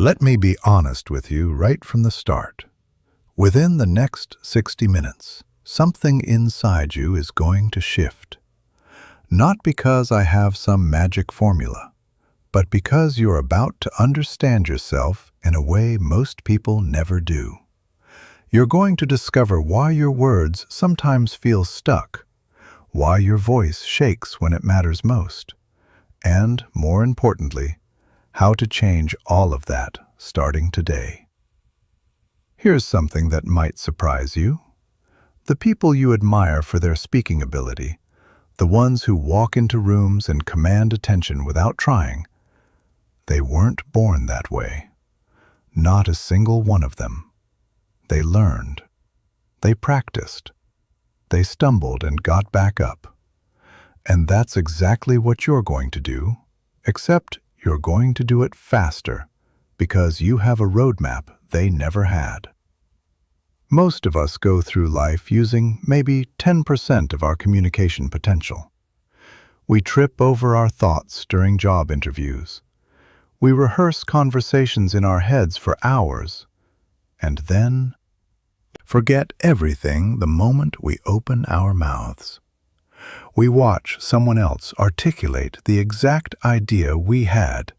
Let me be honest with you right from the start. Within the next 60 minutes, something inside you is going to shift. Not because I have some magic formula, but because you're about to understand yourself in a way most people never do. You're going to discover why your words sometimes feel stuck, why your voice shakes when it matters most, and, more importantly, how to change all of that starting today. Here's something that might surprise you. The people you admire for their speaking ability, the ones who walk into rooms and command attention without trying, they weren't born that way. Not a single one of them. They learned. They practiced. They stumbled and got back up. And that's exactly what you're going to do, except you're going to do it faster because you have a roadmap they never had. Most of us go through life using maybe 10% of our communication potential. We trip over our thoughts during job interviews. We rehearse conversations in our heads for hours, and then forget everything the moment we open our mouths. We watch someone else articulate the exact idea we had,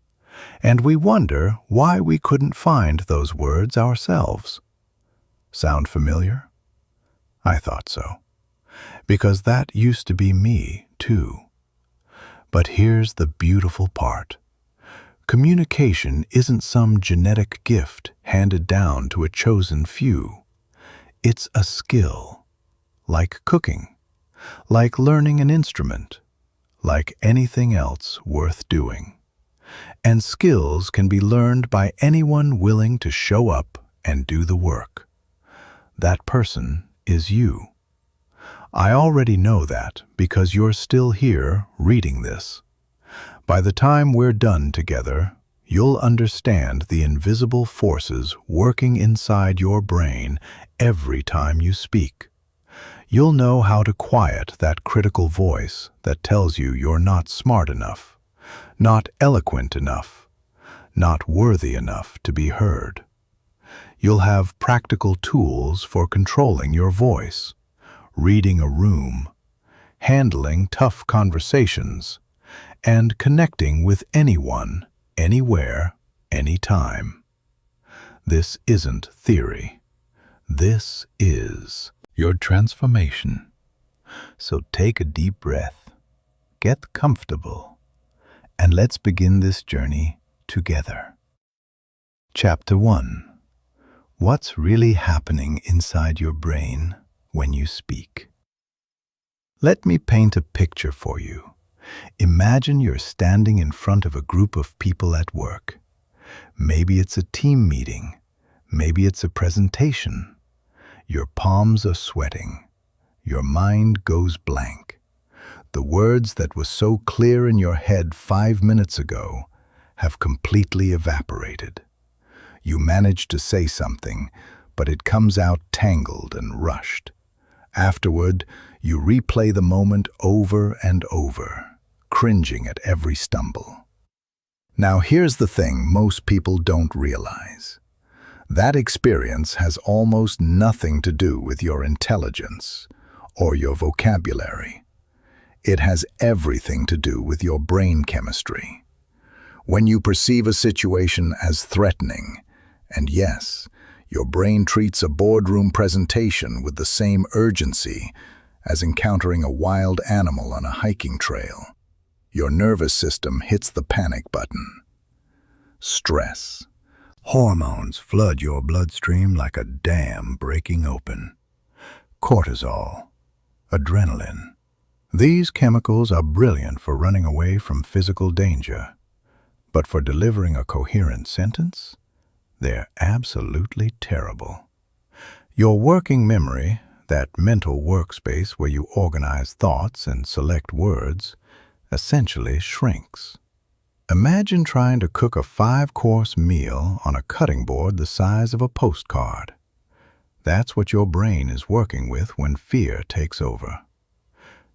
and we wonder why we couldn't find those words ourselves. Sound familiar? I thought so, because that used to be me, too. But here's the beautiful part. Communication isn't some genetic gift handed down to a chosen few. It's a skill, like cooking, like learning an instrument, like anything else worth doing. And skills can be learned by anyone willing to show up and do the work. That person is you. I already know that because you're still here reading this. By the time we're done together, you'll understand the invisible forces working inside your brain every time you speak. You'll know how to quiet that critical voice that tells you you're not smart enough, not eloquent enough, not worthy enough to be heard. You'll have practical tools for controlling your voice, reading a room, handling tough conversations, and connecting with anyone, anywhere, anytime. This isn't theory. This is your transformation. So take a deep breath, get comfortable, and let's begin this journey together. Chapter 1. What's really happening inside your brain when you speak? Let me paint a picture for you. Imagine you're standing in front of a group of people at work. Maybe it's a team meeting. Maybe it's a presentation. Your palms are sweating. Your mind goes blank. The words that were so clear in your head 5 minutes ago have completely evaporated. You manage to say something, but it comes out tangled and rushed. Afterward, you replay the moment over and over, cringing at every stumble. Now here's the thing most people don't realize. That experience has almost nothing to do with your intelligence or your vocabulary. It has everything to do with your brain chemistry. When you perceive a situation as threatening, and yes, your brain treats a boardroom presentation with the same urgency as encountering a wild animal on a hiking trail, your nervous system hits the panic button. Stress. Hormones flood your bloodstream like a dam breaking open. Cortisol. Adrenaline. These chemicals are brilliant for running away from physical danger, but for delivering a coherent sentence, they're absolutely terrible. Your working memory, that mental workspace where you organize thoughts and select words, essentially shrinks. Imagine trying to cook a 5-course meal on a cutting board the size of a postcard. That's what your brain is working with when fear takes over.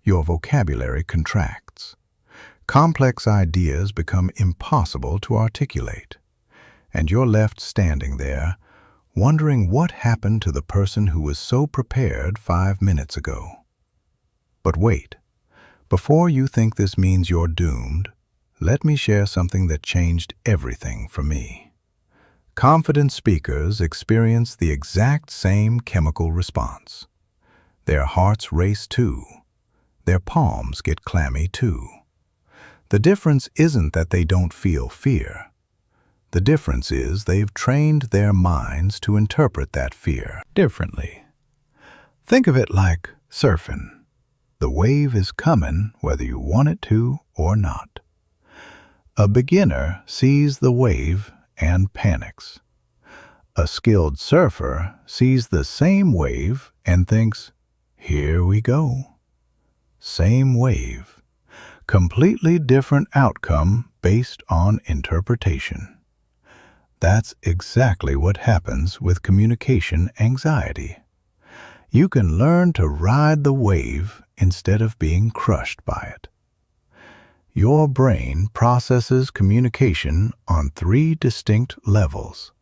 Your vocabulary contracts. Complex ideas become impossible to articulate. and you're left standing there, wondering what happened to the person who was so prepared 5 minutes ago. But wait, before you think this means you're doomed, let me share something that changed everything for me. Confident speakers experience the exact same chemical response. Their hearts race too. Their palms get clammy too. The difference isn't that they don't feel fear. The difference is they've trained their minds to interpret that fear differently. Think of it like surfing. The wave is coming whether you want it to or not. A beginner sees the wave and panics. A skilled surfer sees the same wave and thinks, "Here we go." Same wave. Completely different outcome based on interpretation. That's exactly what happens with communication anxiety. You can learn to ride the wave instead of being crushed by it. Your brain processes communication on 3 distinct levels,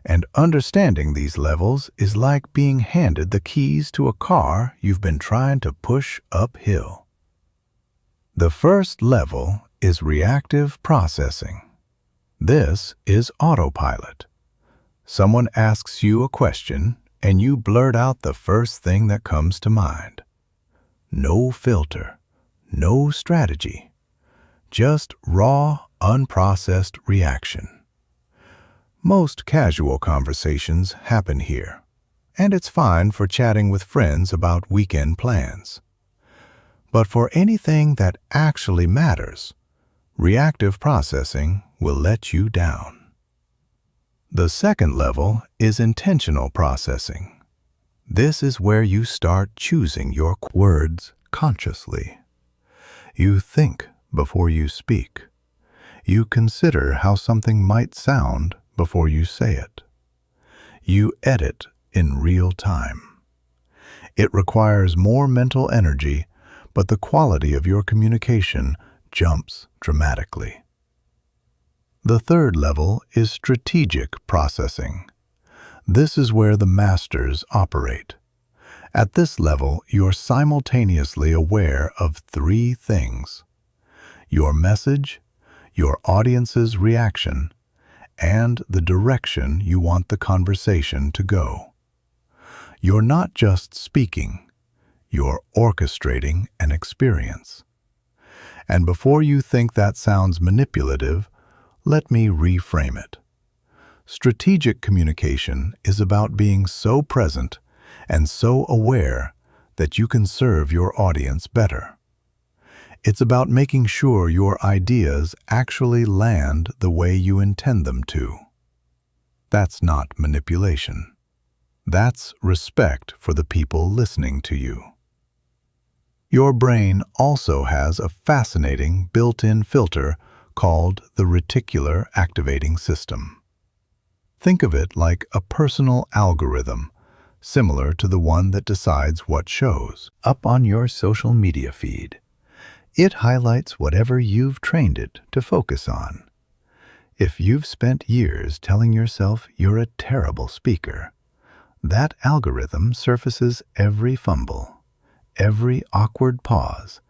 and understanding these levels is like being handed the keys to a car you've been trying to push uphill. The first level is reactive processing. This is autopilot. Someone asks you a question, and you blurt out the first thing that comes to mind. No filter, no strategy, just raw, unprocessed reaction. Most casual conversations happen here, and it's fine for chatting with friends about weekend plans. But for anything that actually matters, reactive processing will let you down. The second level is intentional processing. This is where you start choosing your words consciously. You think before you speak. You consider how something might sound before you say it. You edit in real time. It requires more mental energy, but the quality of your communication jumps dramatically. The third level is strategic processing. This is where the masters operate. At this level, you're simultaneously aware of 3 things: your message, your audience's reaction, and the direction you want the conversation to go. You're not just speaking, you're orchestrating an experience. And before you think that sounds manipulative, let me reframe it. Strategic communication is about being so present and so aware that you can serve your audience better. It's about making sure your ideas actually land the way you intend them to. That's not manipulation. That's respect for the people listening to you. Your brain also has a fascinating built-in filter called the reticular activating system. Think of it like a personal algorithm, similar to the one that decides what shows up on your social media feed. It highlights whatever you've trained it to focus on. If you've spent years telling yourself you're a terrible speaker, that algorithm surfaces every fumble, every awkward pause,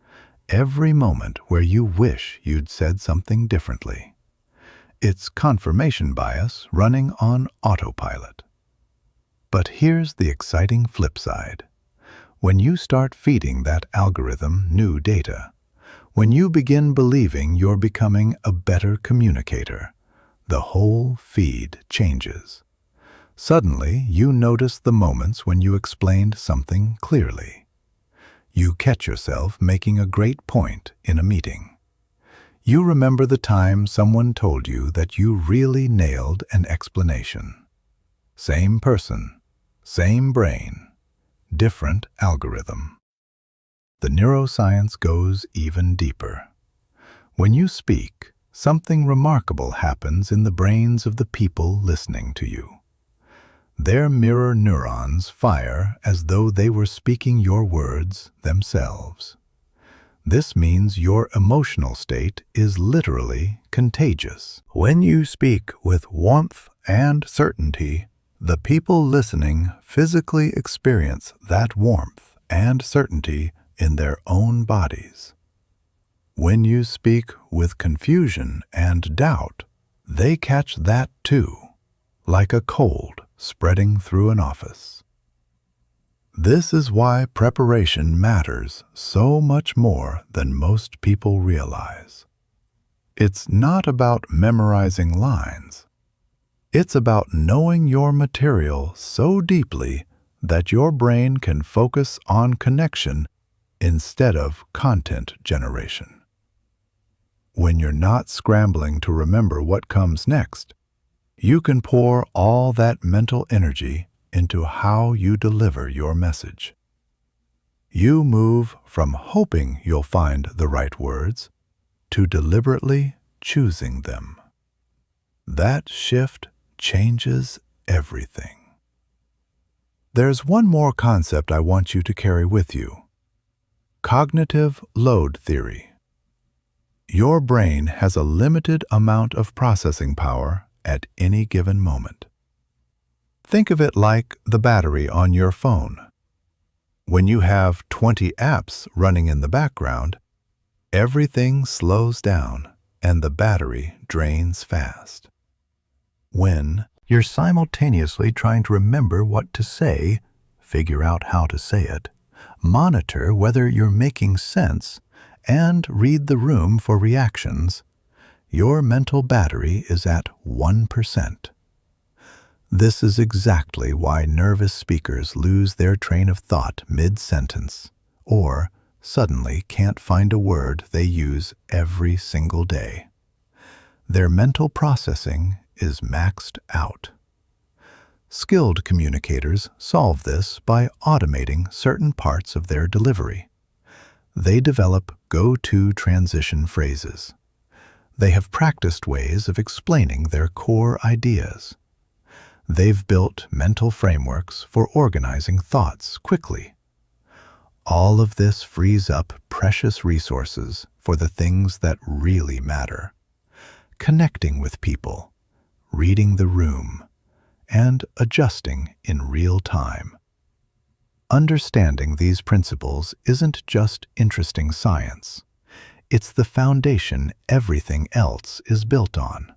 every moment where you wish you'd said something differently. It's confirmation bias running on autopilot. But here's the exciting flip side. When you start feeding that algorithm new data, when you begin believing you're becoming a better communicator, the whole feed changes. Suddenly, you notice the moments when you explained something clearly. You catch yourself making a great point in a meeting. You remember the time someone told you that you really nailed an explanation. Same person, same brain, different algorithm. The neuroscience goes even deeper. When you speak, something remarkable happens in the brains of the people listening to you. Their mirror neurons fire as though they were speaking your words themselves. This means your emotional state is literally contagious. When you speak with warmth and certainty, the people listening physically experience that warmth and certainty in their own bodies. When you speak with confusion and doubt, they catch that too, like a cold spreading through an office. This is why preparation matters so much more than most people realize. It's not about memorizing lines. It's about knowing your material so deeply that your brain can focus on connection instead of content generation. When you're not scrambling to remember what comes next, you can pour all that mental energy into how you deliver your message. You move from hoping you'll find the right words to deliberately choosing them. That shift changes everything. There's one more concept I want you to carry with you. Cognitive load theory. Your brain has a limited amount of processing power at any given moment. Think of it like the battery on your phone. When you have 20 apps running in the background, everything slows down and the battery drains fast. When you're simultaneously trying to remember what to say, figure out how to say it, monitor whether you're making sense, and read the room for reactions, your mental battery is at 1%. This is exactly why nervous speakers lose their train of thought mid-sentence, or suddenly can't find a word they use every single day. Their mental processing is maxed out. Skilled communicators solve this by automating certain parts of their delivery. They develop go-to transition phrases. They have practiced ways of explaining their core ideas. They've built mental frameworks for organizing thoughts quickly. All of this frees up precious resources for the things that really matter: connecting with people, reading the room, and adjusting in real time. Understanding these principles isn't just interesting science. It's the foundation everything else is built on.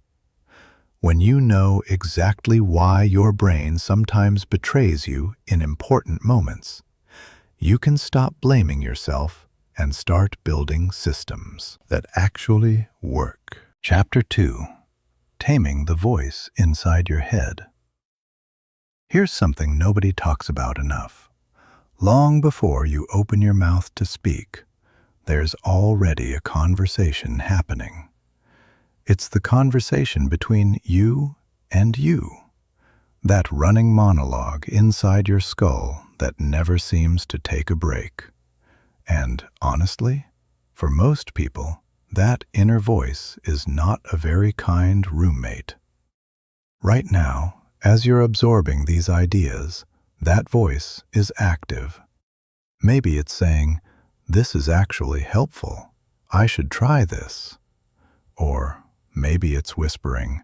When you know exactly why your brain sometimes betrays you in important moments, you can stop blaming yourself and start building systems that actually work. Chapter 2. Taming the voice inside your head. Here's something nobody talks about enough. Long before you open your mouth to speak, there's already a conversation happening. It's the conversation between you and you, that running monologue inside your skull that never seems to take a break. And honestly, for most people, that inner voice is not a very kind roommate. Right now, as you're absorbing these ideas, that voice is active. Maybe it's saying, "This is actually helpful. I should try this." Or maybe it's whispering,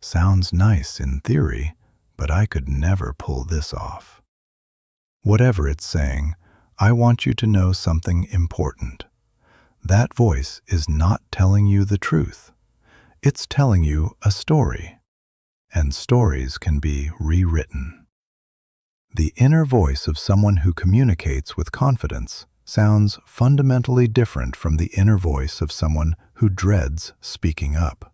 "Sounds nice in theory, but I could never pull this off." Whatever it's saying, I want you to know something important. That voice is not telling you the truth. It's telling you a story. And stories can be rewritten. The inner voice of someone who communicates with confidence sounds fundamentally different from the inner voice of someone who dreads speaking up.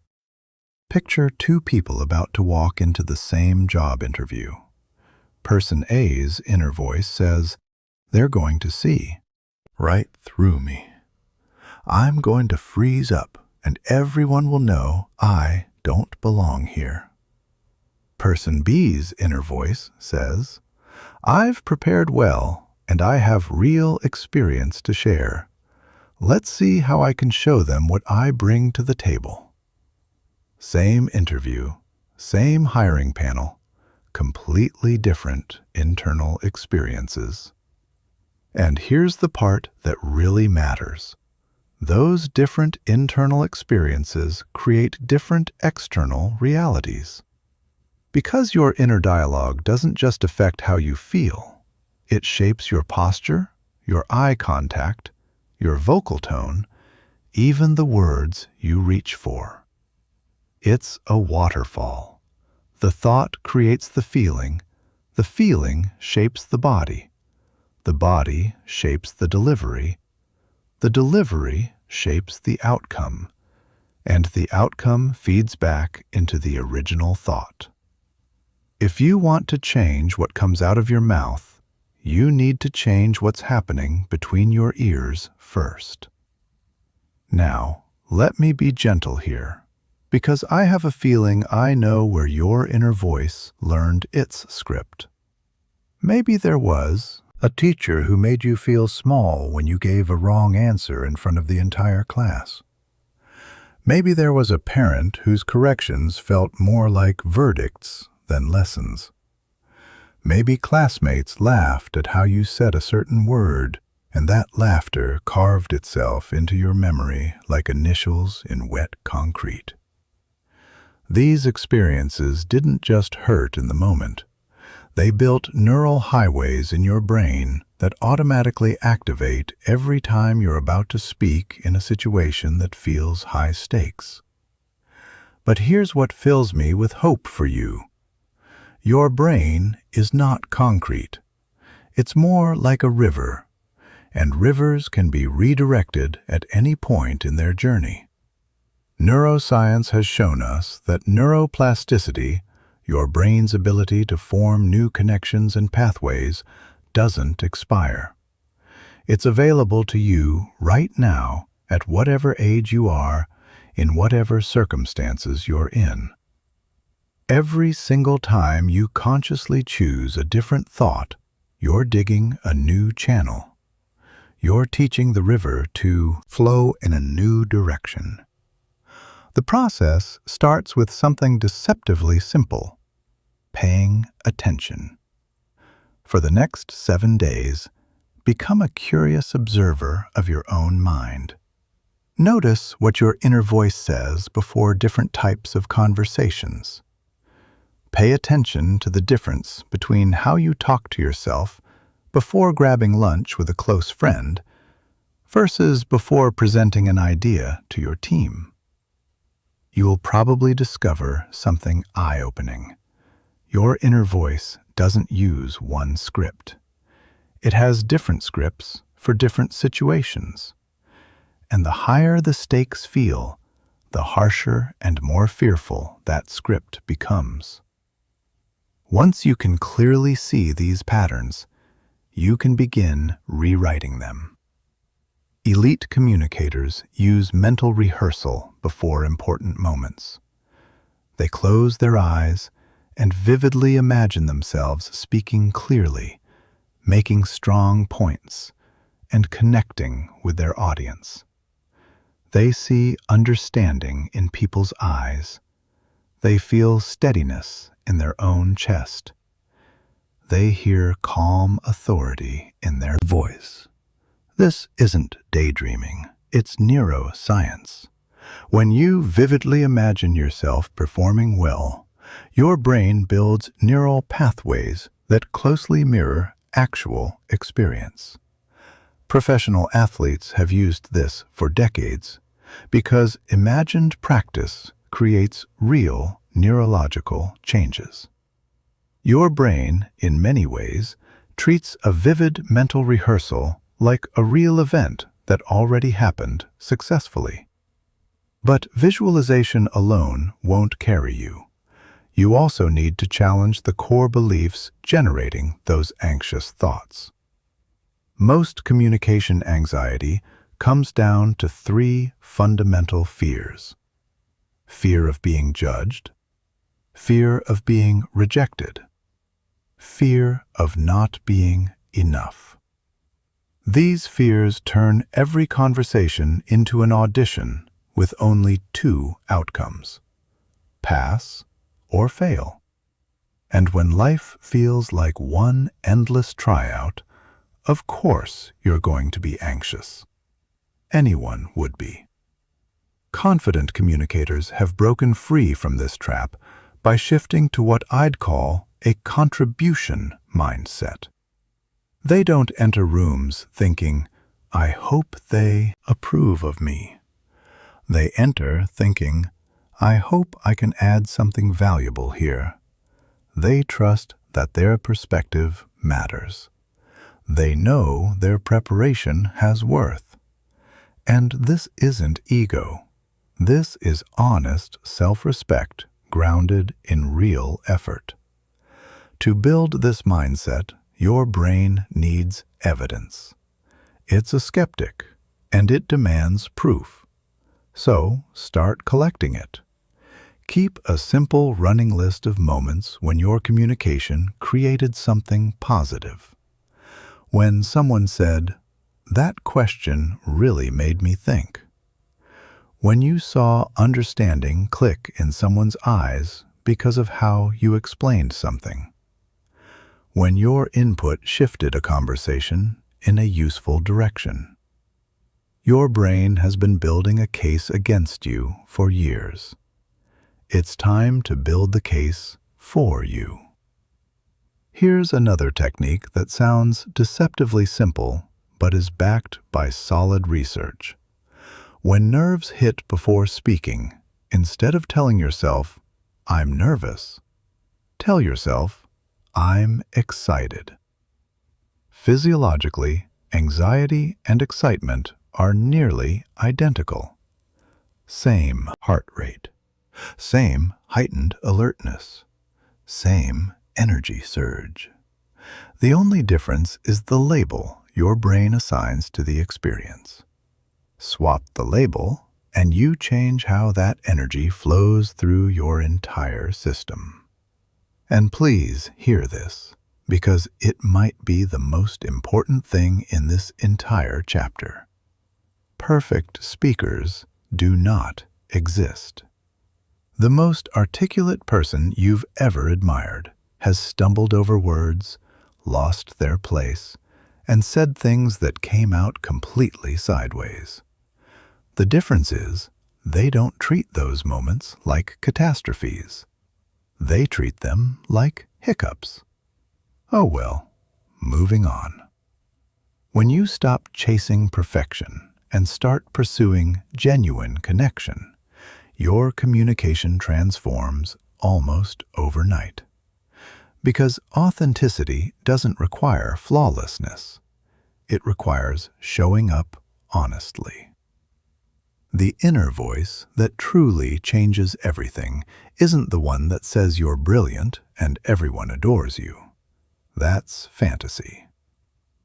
Picture two people about to walk into the same job interview. Person A's inner voice says, "They're going to see right through me. I'm going to freeze up, and everyone will know I don't belong here." Person B's inner voice says, "I've prepared well, and I have real experience to share. Let's see how I can show them what I bring to the table." Same interview, same hiring panel, completely different internal experiences. And here's the part that really matters. Those different internal experiences create different external realities. Because your inner dialogue doesn't just affect how you feel, it shapes your posture, your eye contact, your vocal tone, even the words you reach for. It's a waterfall. The thought creates the feeling shapes the body shapes the delivery shapes the outcome, and the outcome feeds back into the original thought. If you want to change what comes out of your mouth, you need to change what's happening between your ears first. Now, let me be gentle here, because I have a feeling I know where your inner voice learned its script. Maybe there was a teacher who made you feel small when you gave a wrong answer in front of the entire class. Maybe there was a parent whose corrections felt more like verdicts than lessons. Maybe classmates laughed at how you said a certain word, and that laughter carved itself into your memory like initials in wet concrete. These experiences didn't just hurt in the moment. They built neural highways in your brain that automatically activate every time you're about to speak in a situation that feels high stakes. But here's what fills me with hope for you. Your brain is not concrete. It's more like a river, and rivers can be redirected at any point in their journey. Neuroscience has shown us that neuroplasticity, your brain's ability to form new connections and pathways, doesn't expire. It's available to you right now at whatever age you are, in whatever circumstances you're in. Every single time you consciously choose a different thought, you're digging a new channel. You're teaching the river to flow in a new direction. The process starts with something deceptively simple: paying attention. For the next 7 days, become a curious observer of your own mind. Notice what your inner voice says before different types of conversations. Pay attention to the difference between how you talk to yourself before grabbing lunch with a close friend versus before presenting an idea to your team. You will probably discover something eye-opening. Your inner voice doesn't use one script. It has different scripts for different situations. And the higher the stakes feel, the harsher and more fearful that script becomes. Once you can clearly see these patterns, you can begin rewriting them. Elite communicators use mental rehearsal before important moments. They close their eyes and vividly imagine themselves speaking clearly, making strong points, and connecting with their audience. They see understanding in people's eyes. They feel steadiness in their own chest. They hear calm authority in their voice. This isn't daydreaming, it's neuroscience. When you vividly imagine yourself performing well, your brain builds neural pathways that closely mirror actual experience. Professional athletes have used this for decades because imagined practice creates real neurological changes. Your brain, in many ways, treats a vivid mental rehearsal like a real event that already happened successfully. But visualization alone won't carry you. You also need to challenge the core beliefs generating those anxious thoughts. Most communication anxiety comes down to 3 fundamental fears: fear of being judged, fear of being rejected, fear of not being enough. These fears turn every conversation into an audition with only 2 outcomes: pass or fail. And when life feels like one endless tryout, of course you're going to be anxious. anyone would be. Confident communicators have broken free from this trap by shifting to what I'd call a contribution mindset. They don't enter rooms thinking, "I hope they approve of me." They enter thinking, "I hope I can add something valuable here." They trust that their perspective matters. They know their preparation has worth. And this isn't ego. This is honest self-respect grounded in real effort. To build this mindset, your brain needs evidence. It's a skeptic, and it demands proof. So start collecting it. Keep a simple running list of moments when your communication created something positive. When someone said, "That question really made me think." When you saw understanding click in someone's eyes because of how you explained something. When your input shifted a conversation in a useful direction. Your brain has been building a case against you for years. It's time to build the case for you. Here's another technique that sounds deceptively simple, but is backed by solid research. When nerves hit before speaking, instead of telling yourself, "I'm nervous," tell yourself, "I'm excited." Physiologically, anxiety and excitement are nearly identical. Same heart rate, same heightened alertness, same energy surge. The only difference is the label your brain assigns to the experience. Swap the label, and you change how that energy flows through your entire system. And please hear this, because it might be the most important thing in this entire chapter. Perfect speakers do not exist. The most articulate person you've ever admired has stumbled over words, lost their place, and said things that came out completely sideways. The difference is, they don't treat those moments like catastrophes. They treat them like hiccups. Oh well, moving on. When you stop chasing perfection and start pursuing genuine connection, your communication transforms almost overnight. Because authenticity doesn't require flawlessness. It requires showing up honestly. The inner voice that truly changes everything isn't the one that says you're brilliant and everyone adores you. That's fantasy.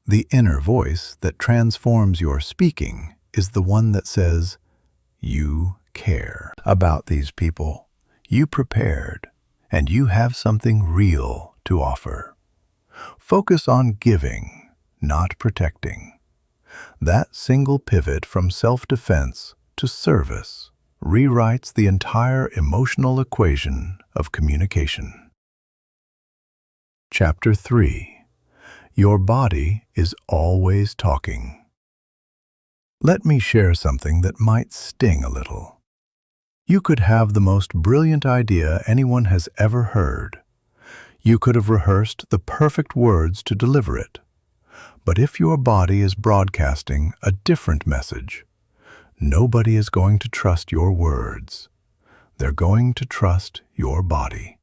The inner voice that transforms your speaking is the one that says, "You care about these people, you prepared, and you have something real to offer." Focus on giving, not protecting. That single pivot from self-defense to service rewrites the entire emotional equation of communication. Chapter 3. Your body is always talking. Let me share something that might sting a little. You could have the most brilliant idea anyone has ever heard. You could have rehearsed the perfect words to deliver it. But if your body is broadcasting a different message, nobody is going to trust your words. They're going to trust your body.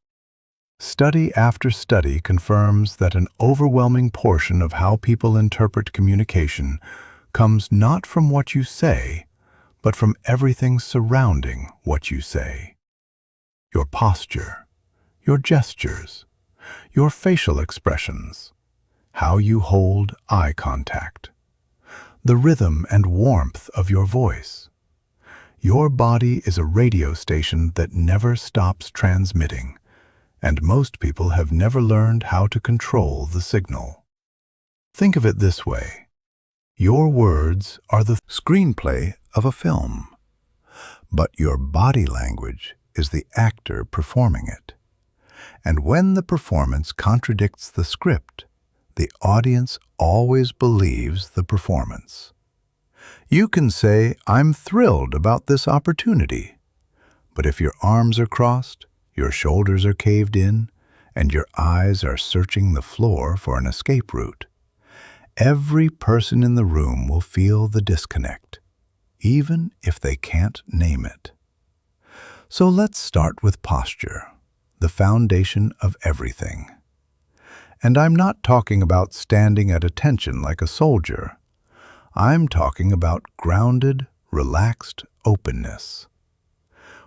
Study after study confirms that an overwhelming portion of how people interpret communication comes not from what you say, but from everything surrounding what you say. Your posture, your gestures, your facial expressions, how you hold eye contact, the rhythm and warmth of your voice. Your body is a radio station that never stops transmitting, and most people have never learned how to control the signal. Think of it this way. Your words are the screenplay of a film, but your body language is the actor performing it. And when the performance contradicts the script, the audience always believes the performance. You can say, "I'm thrilled about this opportunity." But if your arms are crossed, your shoulders are caved in, and your eyes are searching the floor for an escape route, every person in the room will feel the disconnect, even if they can't name it. So let's start with posture, the foundation of everything. And I'm not talking about standing at attention like a soldier. I'm talking about grounded, relaxed openness.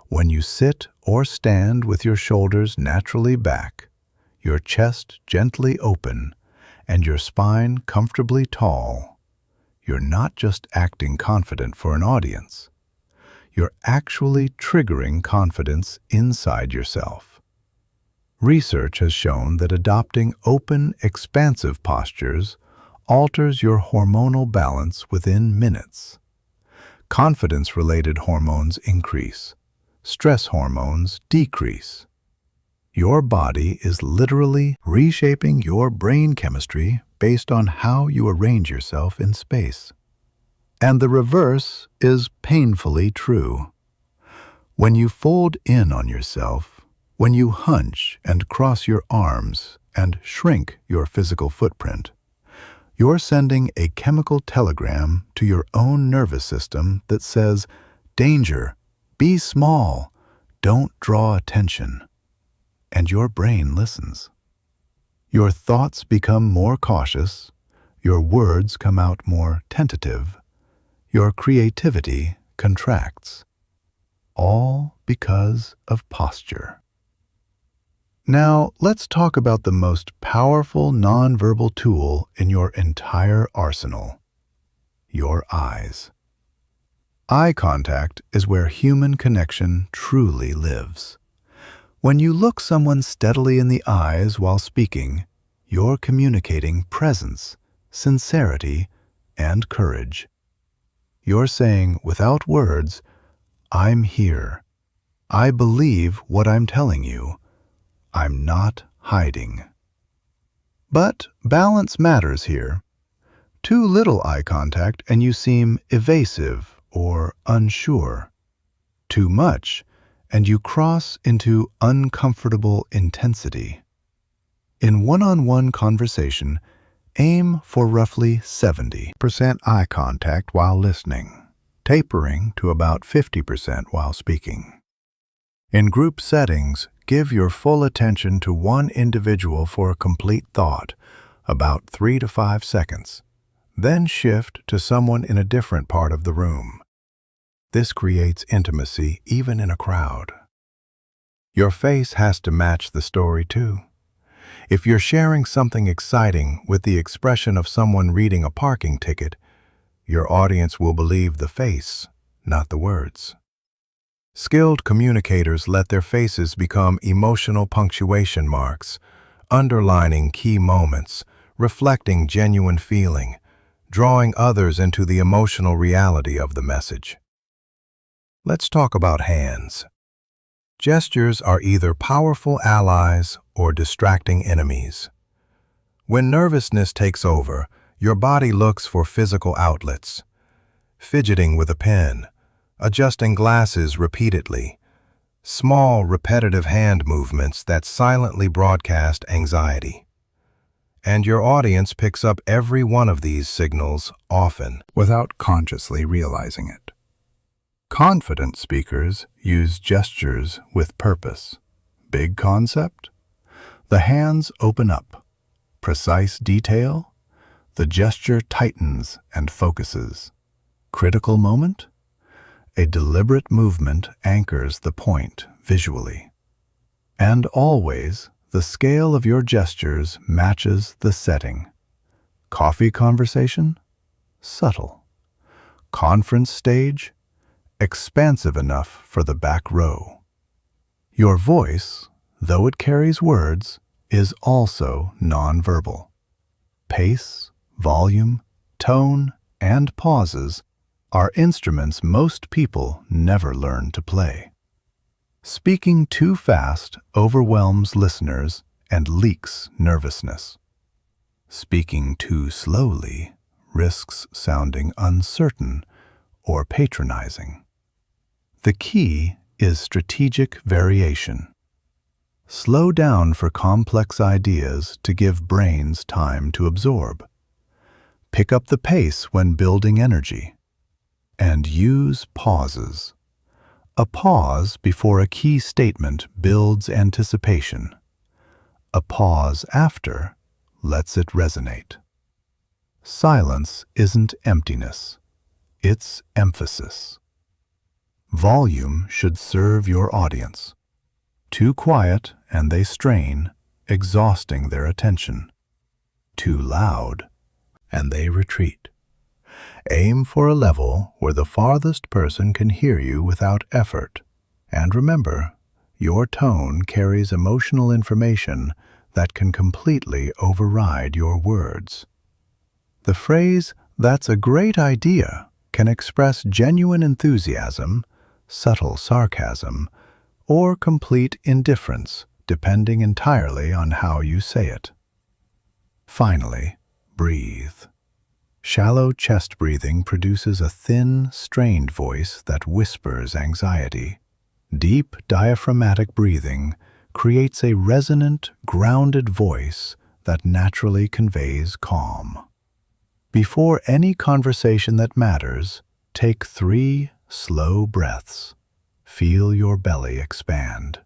When you sit or stand with your shoulders naturally back, your chest gently open, and your spine comfortably tall, you're not just acting confident for an audience. You're actually triggering confidence inside yourself. Research has shown that adopting open, expansive postures alters your hormonal balance within minutes. Confidence-related hormones increase. Stress hormones decrease. Your body is literally reshaping your brain chemistry based on how you arrange yourself in space. And the reverse is painfully true. When you fold in on yourself, when you hunch and cross your arms and shrink your physical footprint, you're sending a chemical telegram to your own nervous system that says, "Danger, be small, don't draw attention." And your brain listens. Your thoughts become more cautious, your words come out more tentative, your creativity contracts, all because of posture. Now, let's talk about the most powerful nonverbal tool in your entire arsenal: your eyes. Eye contact is where human connection truly lives. When you look someone steadily in the eyes while speaking, you're communicating presence, sincerity, and courage. You're saying, without words, "I'm here. I believe what I'm telling you. I'm not hiding." But balance matters here. Too little eye contact and you seem evasive or unsure. Too much and you cross into uncomfortable intensity. In one-on-one conversation, aim for roughly 70% eye contact while listening, tapering to about 50% while speaking. In group settings, give your full attention to one individual for a complete thought, about 3 to 5 seconds. Then shift to someone in a different part of the room. This creates intimacy even in a crowd. Your face has to match the story too. If you're sharing something exciting with the expression of someone reading a parking ticket, your audience will believe the face, not the words. Skilled communicators let their faces become emotional punctuation marks, underlining key moments, reflecting genuine feeling, drawing others into the emotional reality of the message. Let's talk about hands. Gestures are either powerful allies or distracting enemies. When nervousness takes over, your body looks for physical outlets. Fidgeting with a pen, adjusting glasses repeatedly, small, repetitive hand movements that silently broadcast anxiety. And your audience picks up every one of these signals often without consciously realizing it. Confident speakers use gestures with purpose. Big concept? The hands open up. Precise detail? The gesture tightens and focuses. Critical moment? A deliberate movement anchors the point visually. And always, the scale of your gestures matches the setting. Coffee conversation? Subtle. Conference stage? Expansive enough for the back row. Your voice, though it carries words, is also nonverbal. Pace, volume, tone, and pauses are instruments most people never learn to play. Speaking too fast overwhelms listeners and leaks nervousness. Speaking too slowly risks sounding uncertain or patronizing. The key is strategic variation. Slow down for complex ideas to give brains time to absorb. Pick up the pace when building energy. And use pauses. A pause before a key statement builds anticipation. A pause after lets it resonate. Silence isn't emptiness, it's emphasis. Volume should serve your audience. Too quiet and they strain, exhausting their attention. Too loud and they retreat. Aim for a level where the farthest person can hear you without effort. And remember, your tone carries emotional information that can completely override your words. The phrase, "That's a great idea," can express genuine enthusiasm, subtle sarcasm, or complete indifference, depending entirely on how you say it. Finally, breathe. Shallow chest breathing produces a thin, strained voice that whispers anxiety. Deep, diaphragmatic breathing creates a resonant, grounded voice that naturally conveys calm. Before any conversation that matters, take 3 slow breaths. Feel your belly expand.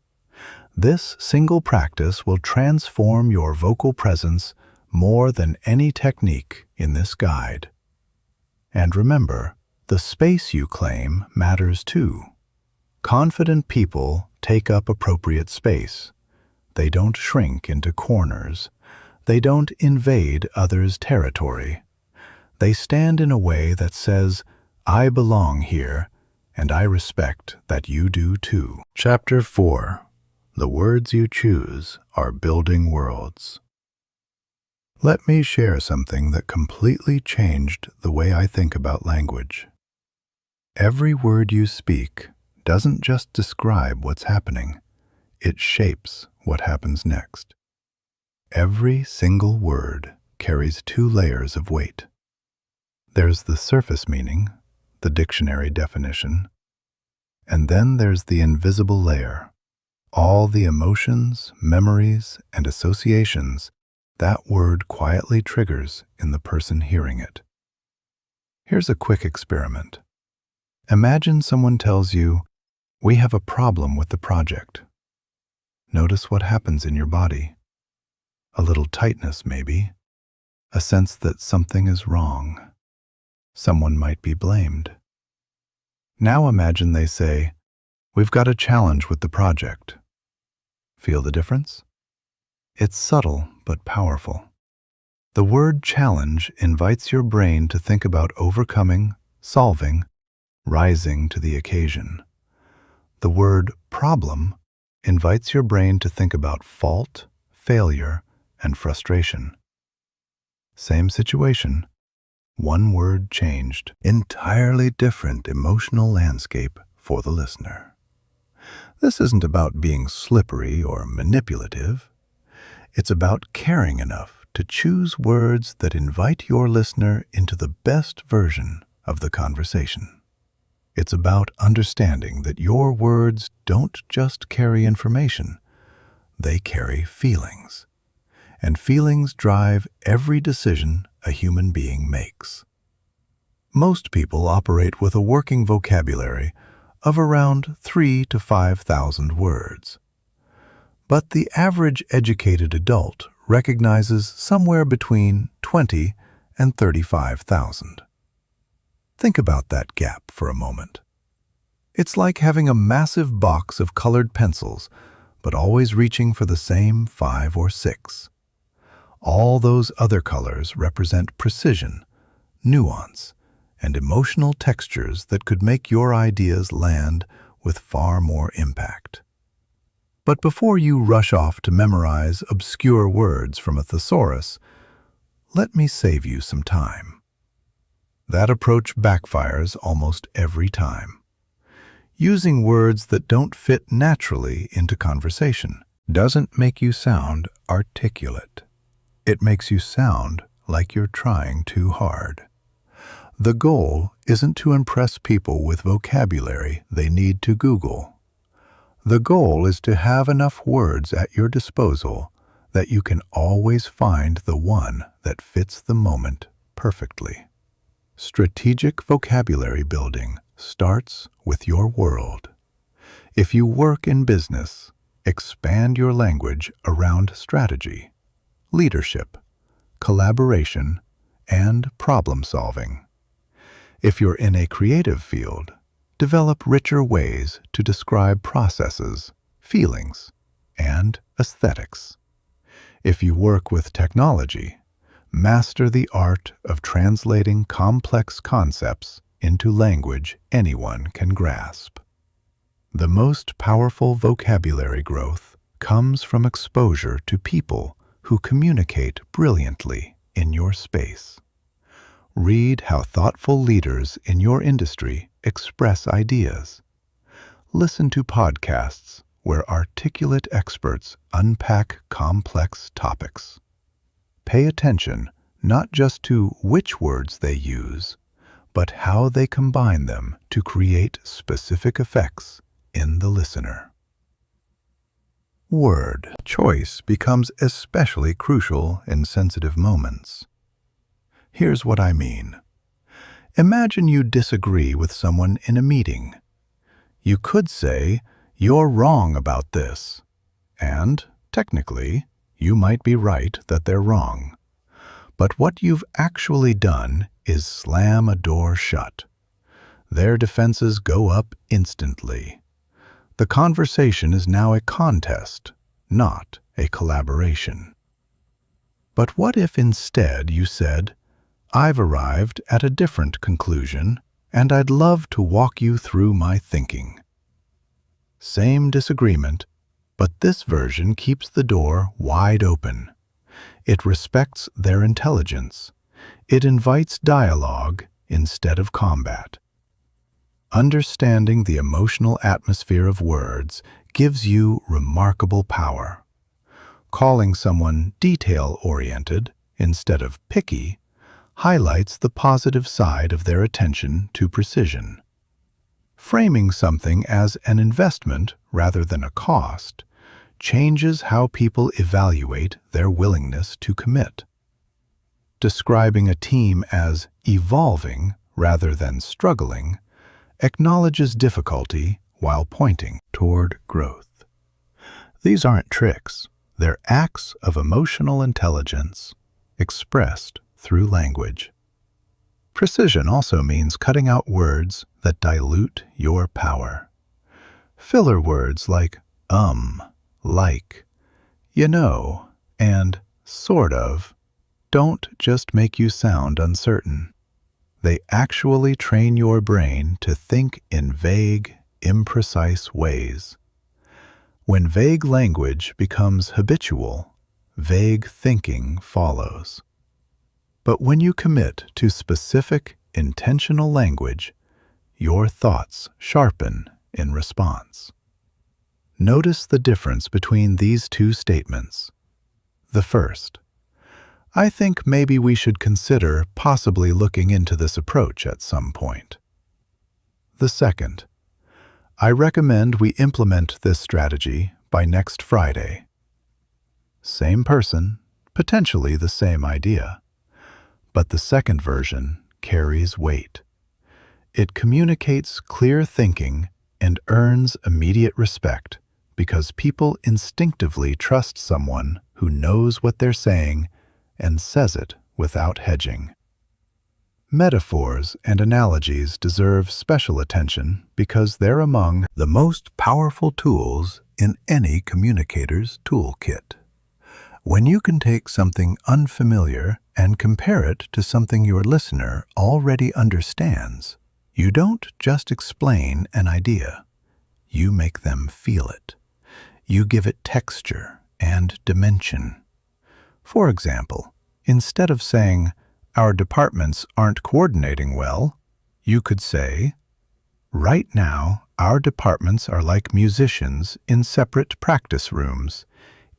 This single practice will transform your vocal presence more than any technique in this guide. And remember, the space you claim matters too. Confident people take up appropriate space. They don't shrink into corners. They don't invade others' territory. They stand in a way that says, "I belong here, and I respect that you do too." Chapter 4. The words you choose are building worlds. Let me share something that completely changed the way I think about language. Every word you speak doesn't just describe what's happening, it shapes what happens next. Every single word carries 2 layers of weight. There's the surface meaning, the dictionary definition, and then there's the invisible layer, all the emotions, memories, and associations that word quietly triggers in the person hearing it. Here's a quick experiment. Imagine someone tells you, "We have a problem with the project." Notice what happens in your body. A little tightness, maybe. A sense that something is wrong. Someone might be blamed. Now imagine they say, "We've got a challenge with the project." Feel the difference? It's subtle but powerful. The word challenge invites your brain to think about overcoming, solving, rising to the occasion. The word problem invites your brain to think about fault, failure, and frustration. Same situation, one word changed. Entirely different emotional landscape for the listener. This isn't about being slippery or manipulative. It's about caring enough to choose words that invite your listener into the best version of the conversation. It's about understanding that your words don't just carry information, they carry feelings. And feelings drive every decision a human being makes. Most people operate with a working vocabulary of around 3,000 to 5,000 words. But the average educated adult recognizes somewhere between 20 and 35,000. Think about that gap for a moment. It's like having a massive box of colored pencils, but always reaching for the same 5 or 6. All those other colors represent precision, nuance, and emotional textures that could make your ideas land with far more impact. But before you rush off to memorize obscure words from a thesaurus, let me save you some time. That approach backfires almost every time. Using words that don't fit naturally into conversation doesn't make you sound articulate. It makes you sound like you're trying too hard. The goal isn't to impress people with vocabulary they need to Google. The goal is to have enough words at your disposal that you can always find the one that fits the moment perfectly. Strategic vocabulary building starts with your world. If you work in business, expand your language around strategy, leadership, collaboration, and problem-solving. If you're in a creative field, develop richer ways to describe processes, feelings, and aesthetics. If you work with technology, master the art of translating complex concepts into language anyone can grasp. The most powerful vocabulary growth comes from exposure to people who communicate brilliantly in your space. Read how thoughtful leaders in your industry express ideas. Listen to podcasts where articulate experts unpack complex topics. Pay attention not just to which words they use, but how they combine them to create specific effects in the listener. Word choice becomes especially crucial in sensitive moments. Here's what I mean. Imagine you disagree with someone in a meeting. You could say, "You're wrong about this," and, technically, you might be right that they're wrong. But what you've actually done is slam a door shut. Their defenses go up instantly. The conversation is now a contest, not a collaboration. But what if instead you said, "I've arrived at a different conclusion, and I'd love to walk you through my thinking." Same disagreement, but this version keeps the door wide open. It respects their intelligence. It invites dialogue instead of combat. Understanding the emotional atmosphere of words gives you remarkable power. Calling someone detail-oriented instead of picky highlights the positive side of their attention to precision. Framing something as an investment rather than a cost changes how people evaluate their willingness to commit. Describing a team as evolving rather than struggling acknowledges difficulty while pointing toward growth. These aren't tricks, they're acts of emotional intelligence expressed through language. Precision also means cutting out words that dilute your power. Filler words like like, you know, and sort of don't just make you sound uncertain. They actually train your brain to think in vague, imprecise ways. When vague language becomes habitual, vague thinking follows. But when you commit to specific, intentional language, your thoughts sharpen in response. Notice the difference between these two statements. The first, "I think maybe we should consider possibly looking into this approach at some point." The second, "I recommend we implement this strategy by next Friday." Same person, potentially the same idea, but the second version carries weight. It communicates clear thinking and earns immediate respect because people instinctively trust someone who knows what they're saying and says it without hedging. Metaphors and analogies deserve special attention because they're among the most powerful tools in any communicator's toolkit. When you can take something unfamiliar and compare it to something your listener already understands, you don't just explain an idea, you make them feel it. You give it texture and dimension. For example, instead of saying, "Our departments aren't coordinating well," you could say, "Right now, our departments are like musicians in separate practice rooms,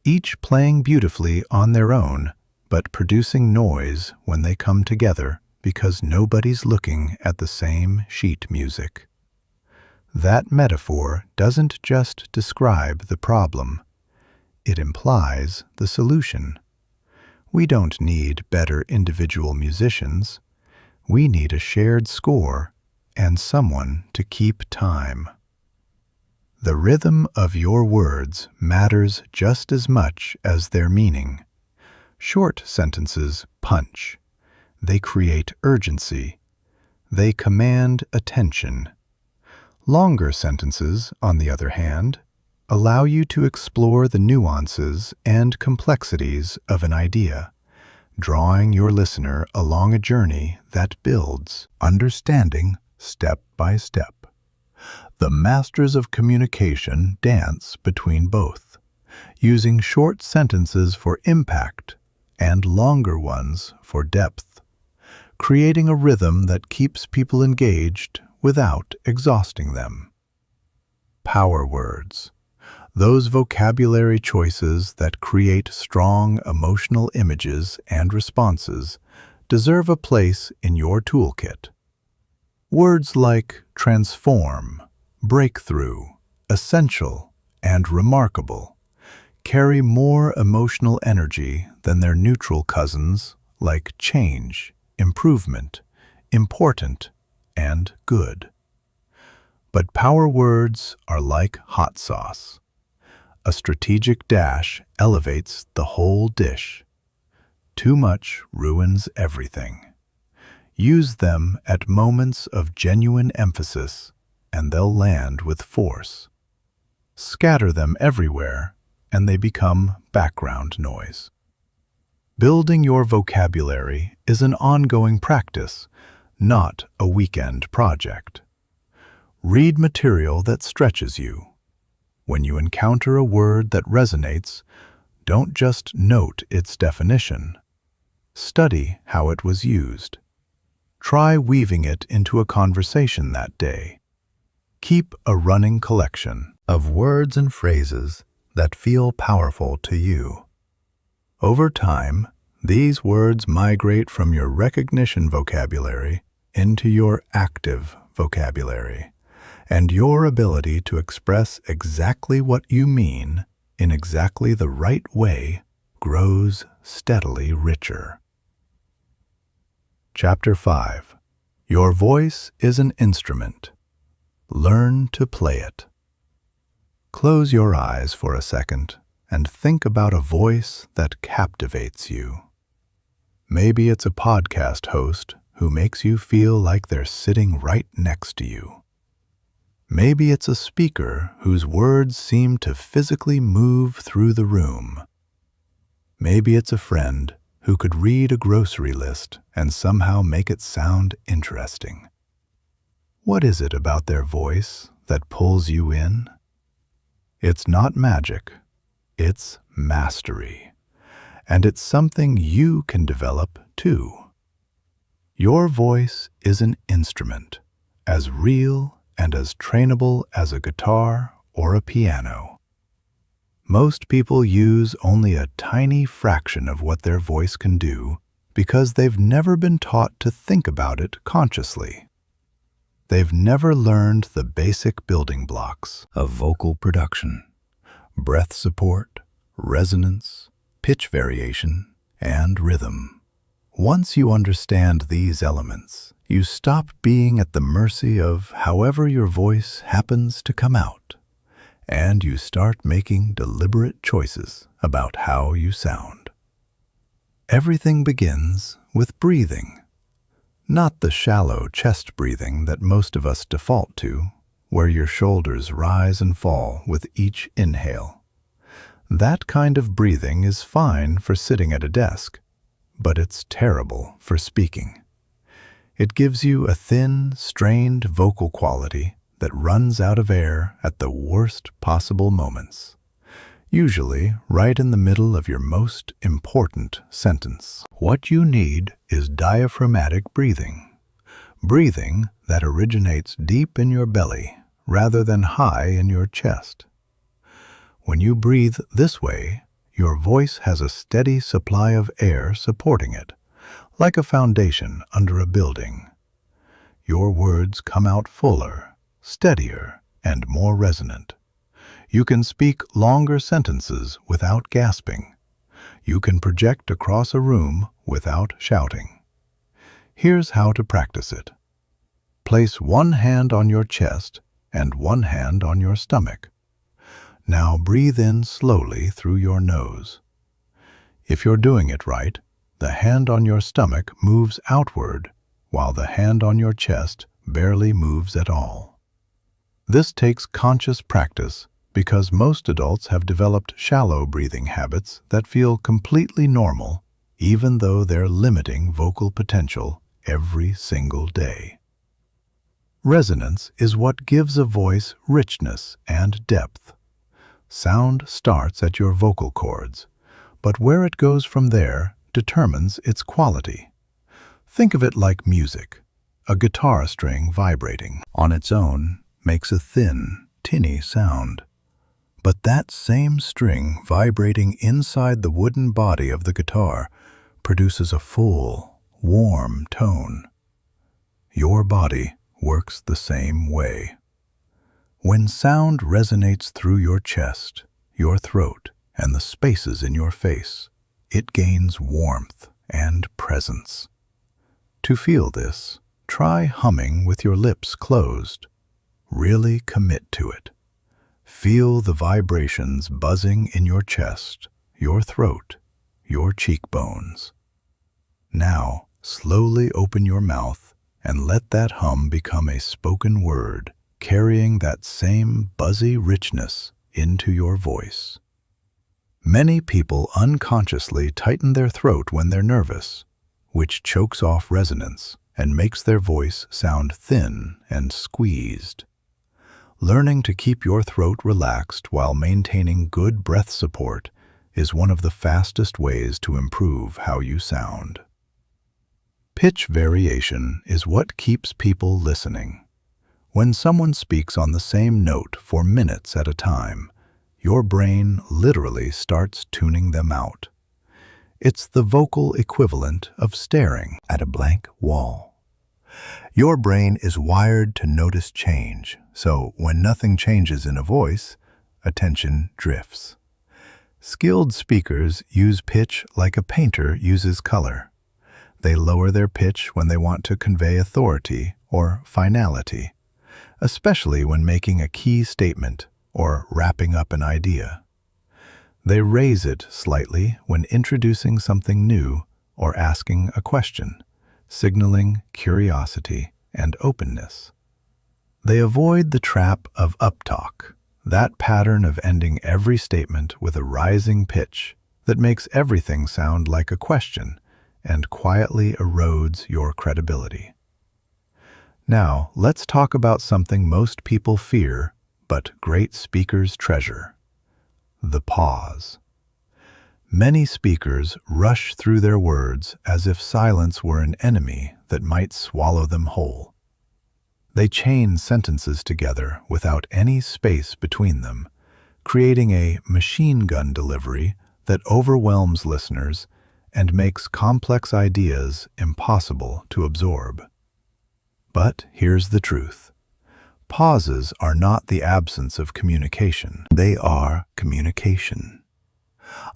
each playing beautifully on their own, but producing noise when they come together because nobody's looking at the same sheet music. That metaphor doesn't just describe the problem, it implies the solution. We don't need better individual musicians. We need a shared score and someone to keep time. The rhythm of your words matters just as much as their meaning. Short sentences punch. They create urgency. They command attention. Longer sentences, on the other hand, allow you to explore the nuances and complexities of an idea, drawing your listener along a journey that builds understanding step by step. The masters of communication dance between both, using short sentences for impact and longer ones for depth, creating a rhythm that keeps people engaged without exhausting them. Power words. Those vocabulary choices that create strong emotional images and responses deserve a place in your toolkit. Words like transform, breakthrough, essential, and remarkable carry more emotional energy than their neutral cousins like change, improvement, important, and good. But power words are like hot sauce. A strategic dash elevates the whole dish. Too much ruins everything. Use them at moments of genuine emphasis, and they'll land with force. Scatter them everywhere, and they become background noise. Building your vocabulary is an ongoing practice, not a weekend project. Read material that stretches you. When you encounter a word that resonates, don't just note its definition. Study how it was used. Try weaving it into a conversation that day. Keep a running collection of words and phrases that feel powerful to you. Over time, these words migrate from your recognition vocabulary into your active vocabulary, and your ability to express exactly what you mean in exactly the right way grows steadily richer. Chapter 5. Your voice is an instrument. Learn to play it. Close your eyes for a second and think about a voice that captivates you. Maybe it's a podcast host who makes you feel like they're sitting right next to you. Maybe it's a speaker whose words seem to physically move through the room. Maybe it's a friend who could read a grocery list and somehow make it sound interesting. What is it about their voice that pulls you in? It's not magic, it's mastery, and it's something you can develop too. Your voice is an instrument, as real and as trainable as a guitar or a piano. Most people use only a tiny fraction of what their voice can do because they've never been taught to think about it consciously. They've never learned the basic building blocks of vocal production: breath support, resonance, pitch variation, and rhythm. Once you understand these elements, you stop being at the mercy of however your voice happens to come out, and you start making deliberate choices about how you sound. Everything begins with breathing. Not the shallow chest breathing that most of us default to, where your shoulders rise and fall with each inhale. That kind of breathing is fine for sitting at a desk, but it's terrible for speaking. It gives you a thin, strained vocal quality that runs out of air at the worst possible moments, usually right in the middle of your most important sentence. What you need is diaphragmatic breathing, breathing that originates deep in your belly rather than high in your chest. When you breathe this way, your voice has a steady supply of air supporting it, Like a foundation under a building, your words come out fuller, steadier, and more resonant. You can speak longer sentences without gasping. You can project across a room without shouting. Here's how to practice it. Place one hand on your chest and one hand on your stomach. Now breathe in slowly through your nose. If you're doing it right, the hand on your stomach moves outward, while the hand on your chest barely moves at all. This takes conscious practice because most adults have developed shallow breathing habits that feel completely normal, even though they're limiting vocal potential every single day. Resonance is what gives a voice richness and depth. Sound starts at your vocal cords, but where it goes from there determines its quality. Think of it like music. A guitar string vibrating on its own makes a thin, tinny sound. But that same string vibrating inside the wooden body of the guitar produces a full, warm tone. Your body works the same way. When sound resonates through your chest, your throat, and the spaces in your face, it gains warmth and presence. To feel this, try humming with your lips closed. Really commit to it. Feel the vibrations buzzing in your chest, your throat, your cheekbones. Now, slowly open your mouth and let that hum become a spoken word, carrying that same buzzy richness into your voice. Many people unconsciously tighten their throat when they're nervous, which chokes off resonance and makes their voice sound thin and squeezed. Learning to keep your throat relaxed while maintaining good breath support is one of the fastest ways to improve how you sound. Pitch variation is what keeps people listening. When someone speaks on the same note for minutes at a time, your brain literally starts tuning them out. It's the vocal equivalent of staring at a blank wall. Your brain is wired to notice change, so when nothing changes in a voice, attention drifts. Skilled speakers use pitch like a painter uses color. They lower their pitch when they want to convey authority or finality, especially when making a key statement or wrapping up an idea. They raise it slightly when introducing something new or asking a question, signaling curiosity and openness. They avoid the trap of uptalk, that pattern of ending every statement with a rising pitch that makes everything sound like a question and quietly erodes your credibility. Now, let's talk about something most people fear, but great speakers treasure: the pause. Many speakers rush through their words as if silence were an enemy that might swallow them whole. They chain sentences together without any space between them, creating a machine gun delivery that overwhelms listeners and makes complex ideas impossible to absorb. But here's the truth. Pauses are not the absence of communication. They are communication.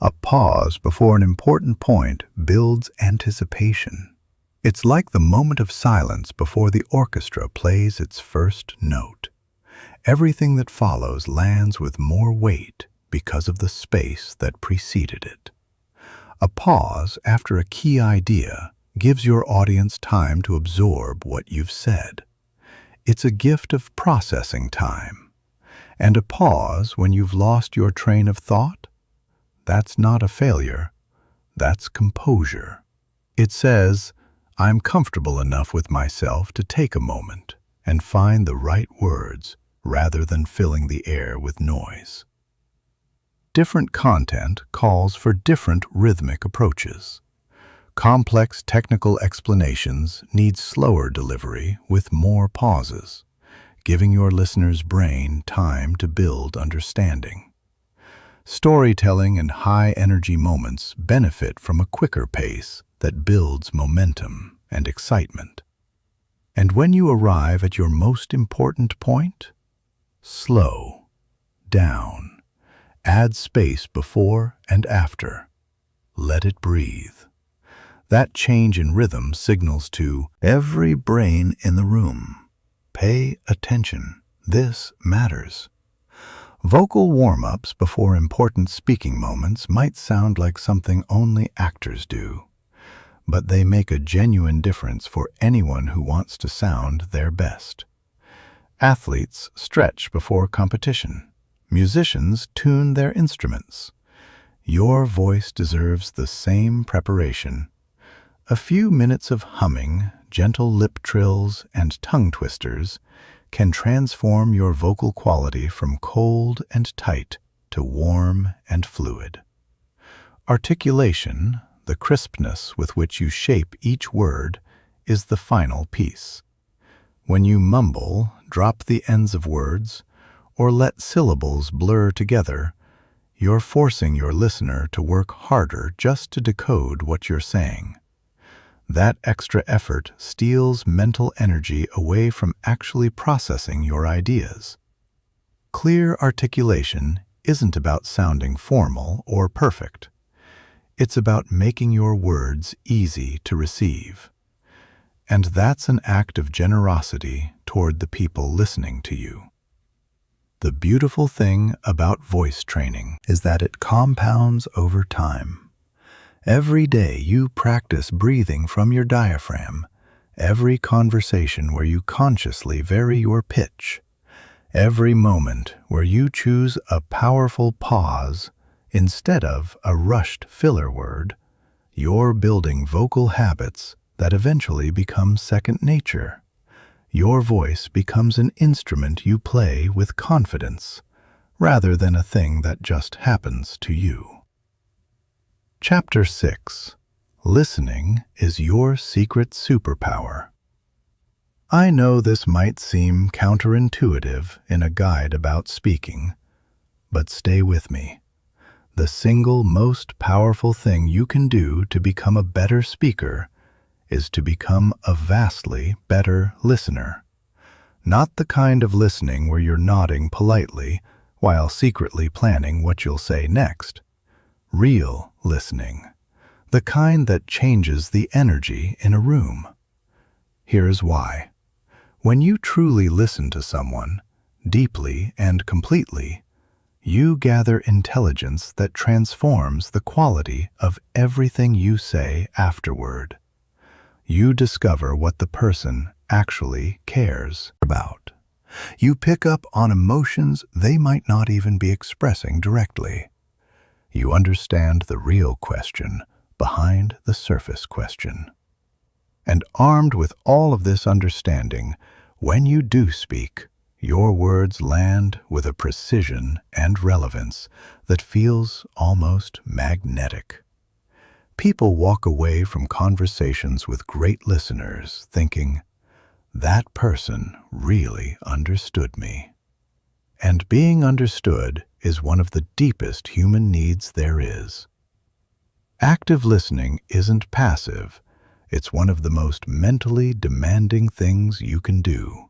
A pause before an important point builds anticipation. It's like the moment of silence before the orchestra plays its first note. Everything that follows lands with more weight because of the space that preceded it. A pause after a key idea gives your audience time to absorb what you've said. It's a gift of processing time. And a pause when you've lost your train of thought? That's not a failure. That's composure. It says, I'm comfortable enough with myself to take a moment and find the right words rather than filling the air with noise. Different content calls for different rhythmic approaches. Complex technical explanations need slower delivery with more pauses, giving your listener's brain time to build understanding. Storytelling and high-energy moments benefit from a quicker pace that builds momentum and excitement. And when you arrive at your most important point, slow down. Add space before and after. Let it breathe. That change in rhythm signals to every brain in the room. Pay attention. This matters. Vocal warm-ups before important speaking moments might sound like something only actors do, but they make a genuine difference for anyone who wants to sound their best. Athletes stretch before competition. Musicians tune their instruments. Your voice deserves the same preparation. A few minutes of humming, gentle lip trills, and tongue twisters can transform your vocal quality from cold and tight to warm and fluid. Articulation, the crispness with which you shape each word, is the final piece. When you mumble, drop the ends of words, or let syllables blur together, you're forcing your listener to work harder just to decode what you're saying. That extra effort steals mental energy away from actually processing your ideas. Clear articulation isn't about sounding formal or perfect. It's about making your words easy to receive. And that's an act of generosity toward the people listening to you. The beautiful thing about voice training is that it compounds over time. Every day you practice breathing from your diaphragm, every conversation where you consciously vary your pitch, every moment where you choose a powerful pause instead of a rushed filler word, you're building vocal habits that eventually become second nature. Your voice becomes an instrument you play with confidence, rather than a thing that just happens to you. Chapter 6. Listening is your secret superpower. I know this might seem counterintuitive in a guide about speaking, but stay with me. The single most powerful thing you can do to become a better speaker is to become a vastly better listener. Not the kind of listening where you're nodding politely while secretly planning what you'll say next. Real listening, the kind that changes the energy in a room. Here's why. When you truly listen to someone, deeply and completely, you gather intelligence that transforms the quality of everything you say afterward. You discover what the person actually cares about. You pick up on emotions they might not even be expressing directly. You understand the real question behind the surface question. And armed with all of this understanding, when you do speak, your words land with a precision and relevance that feels almost magnetic. People walk away from conversations with great listeners thinking, that person really understood me. And being understood is one of the deepest human needs there is. Active listening isn't passive. It's one of the most mentally demanding things you can do.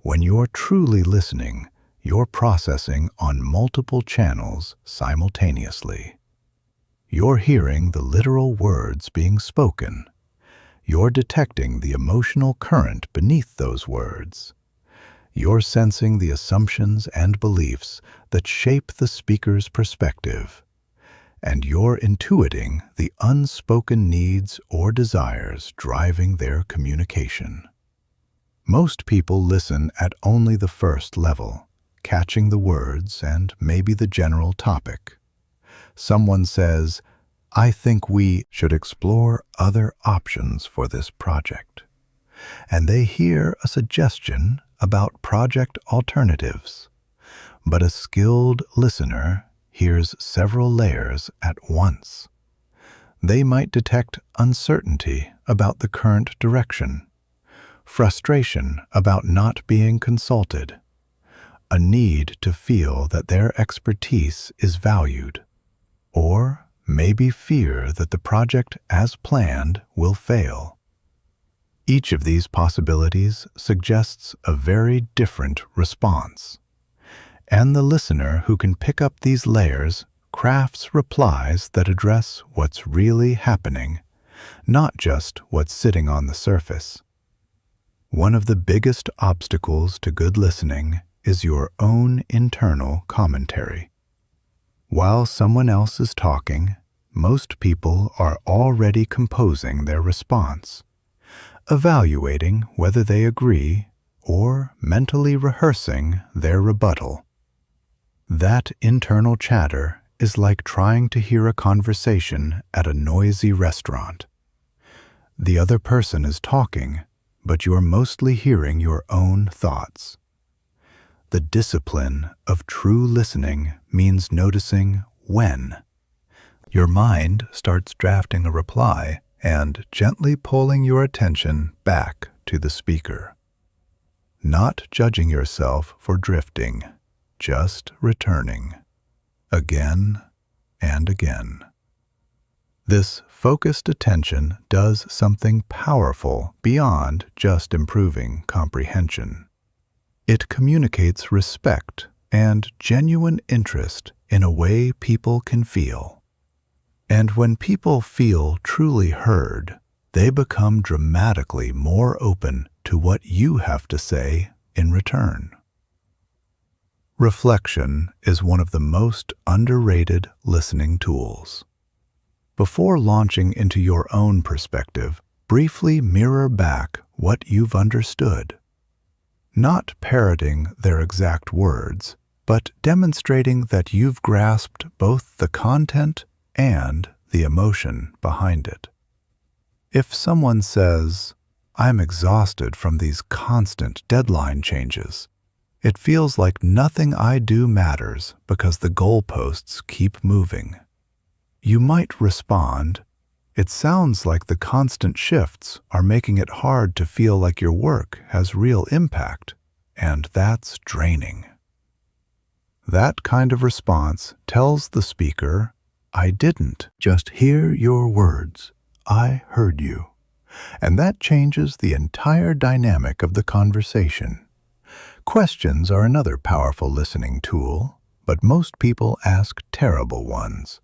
When you're truly listening, you're processing on multiple channels simultaneously. You're hearing the literal words being spoken. You're detecting the emotional current beneath those words. You're sensing the assumptions and beliefs that shape the speaker's perspective. And you're intuiting the unspoken needs or desires driving their communication. Most people listen at only the first level, catching the words and maybe the general topic. Someone says, I think we should explore other options for this project. And they hear a suggestion about project alternatives. But a skilled listener hears several layers at once. They might detect uncertainty about the current direction, frustration about not being consulted, a need to feel that their expertise is valued, or maybe fear that the project as planned will fail. Each of these possibilities suggests a very different response. And the listener who can pick up these layers crafts replies that address what's really happening, not just what's sitting on the surface. One of the biggest obstacles to good listening is your own internal commentary. While someone else is talking, most people are already composing their response, evaluating whether they agree or mentally rehearsing their rebuttal. That internal chatter is like trying to hear a conversation at a noisy restaurant. The other person is talking, but you're mostly hearing your own thoughts. The discipline of true listening means noticing when your mind starts drafting a reply and gently pulling your attention back to the speaker. Not judging yourself for drifting, just returning, again and again. This focused attention does something powerful beyond just improving comprehension. It communicates respect and genuine interest in a way people can feel. And when people feel truly heard, they become dramatically more open to what you have to say in return. Reflection is one of the most underrated listening tools. Before launching into your own perspective, briefly mirror back what you've understood. Not parroting their exact words, but demonstrating that you've grasped both the content and the emotion behind it. If someone says, "I'm exhausted from these constant deadline changes. It feels like nothing I do matters because the goalposts keep moving," you might respond, "It sounds like the constant shifts are making it hard to feel like your work has real impact, and that's draining." That kind of response tells the speaker, "I didn't just hear your words, I heard you." And that changes the entire dynamic of the conversation. Questions are another powerful listening tool, but most people ask terrible ones.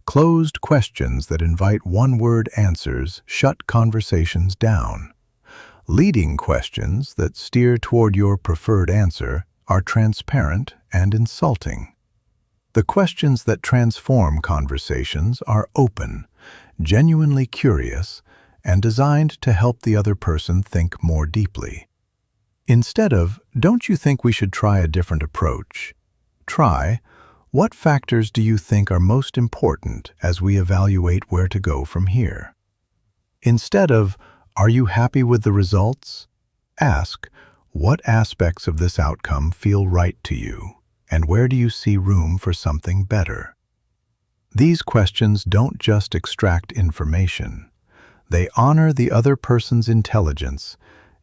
Closed questions that invite one-word answers shut conversations down. Leading questions that steer toward your preferred answer are transparent and insulting. The questions that transform conversations are open, genuinely curious, and designed to help the other person think more deeply. Instead of, "Don't you think we should try a different approach?" try, "What factors do you think are most important as we evaluate where to go from here?" Instead of, "Are you happy with the results?" ask, "What aspects of this outcome feel right to you, and where do you see room for something better?" These questions don't just extract information. They honor the other person's intelligence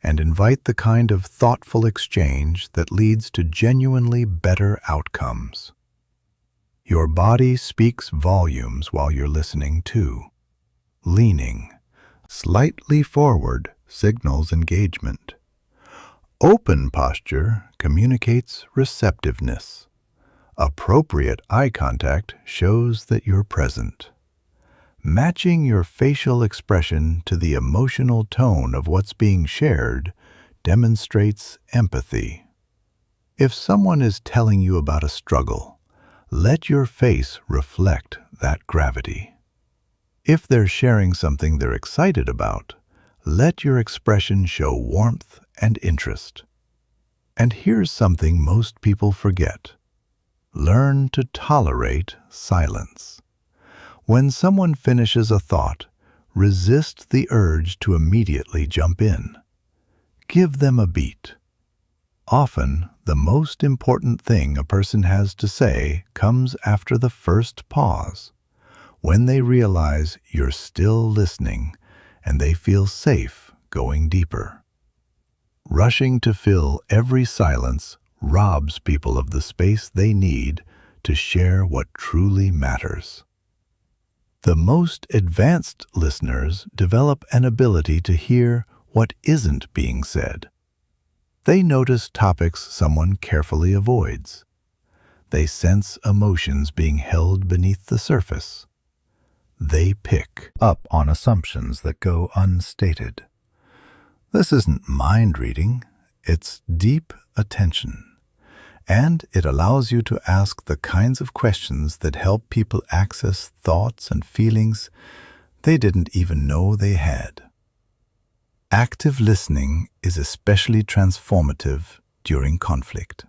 and invite the kind of thoughtful exchange that leads to genuinely better outcomes. Your body speaks volumes while you're listening too. Leaning slightly forward signals engagement. Open posture communicates receptiveness. Appropriate eye contact shows that you're present. Matching your facial expression to the emotional tone of what's being shared demonstrates empathy. If someone is telling you about a struggle, let your face reflect that gravity. If they're sharing something they're excited about, let your expression show warmth and interest. And here's something most people forget. Learn to tolerate silence. When someone finishes a thought, resist the urge to immediately jump in. Give them a beat. Often, the most important thing a person has to say comes after the first pause, when they realize you're still listening and they feel safe going deeper. Rushing to fill every silence robs people of the space they need to share what truly matters. The most advanced listeners develop an ability to hear what isn't being said. They notice topics someone carefully avoids. They sense emotions being held beneath the surface. They pick up on assumptions that go unstated. This isn't mind reading, it's deep attention. And it allows you to ask the kinds of questions that help people access thoughts and feelings they didn't even know they had. Active listening is especially transformative during conflict.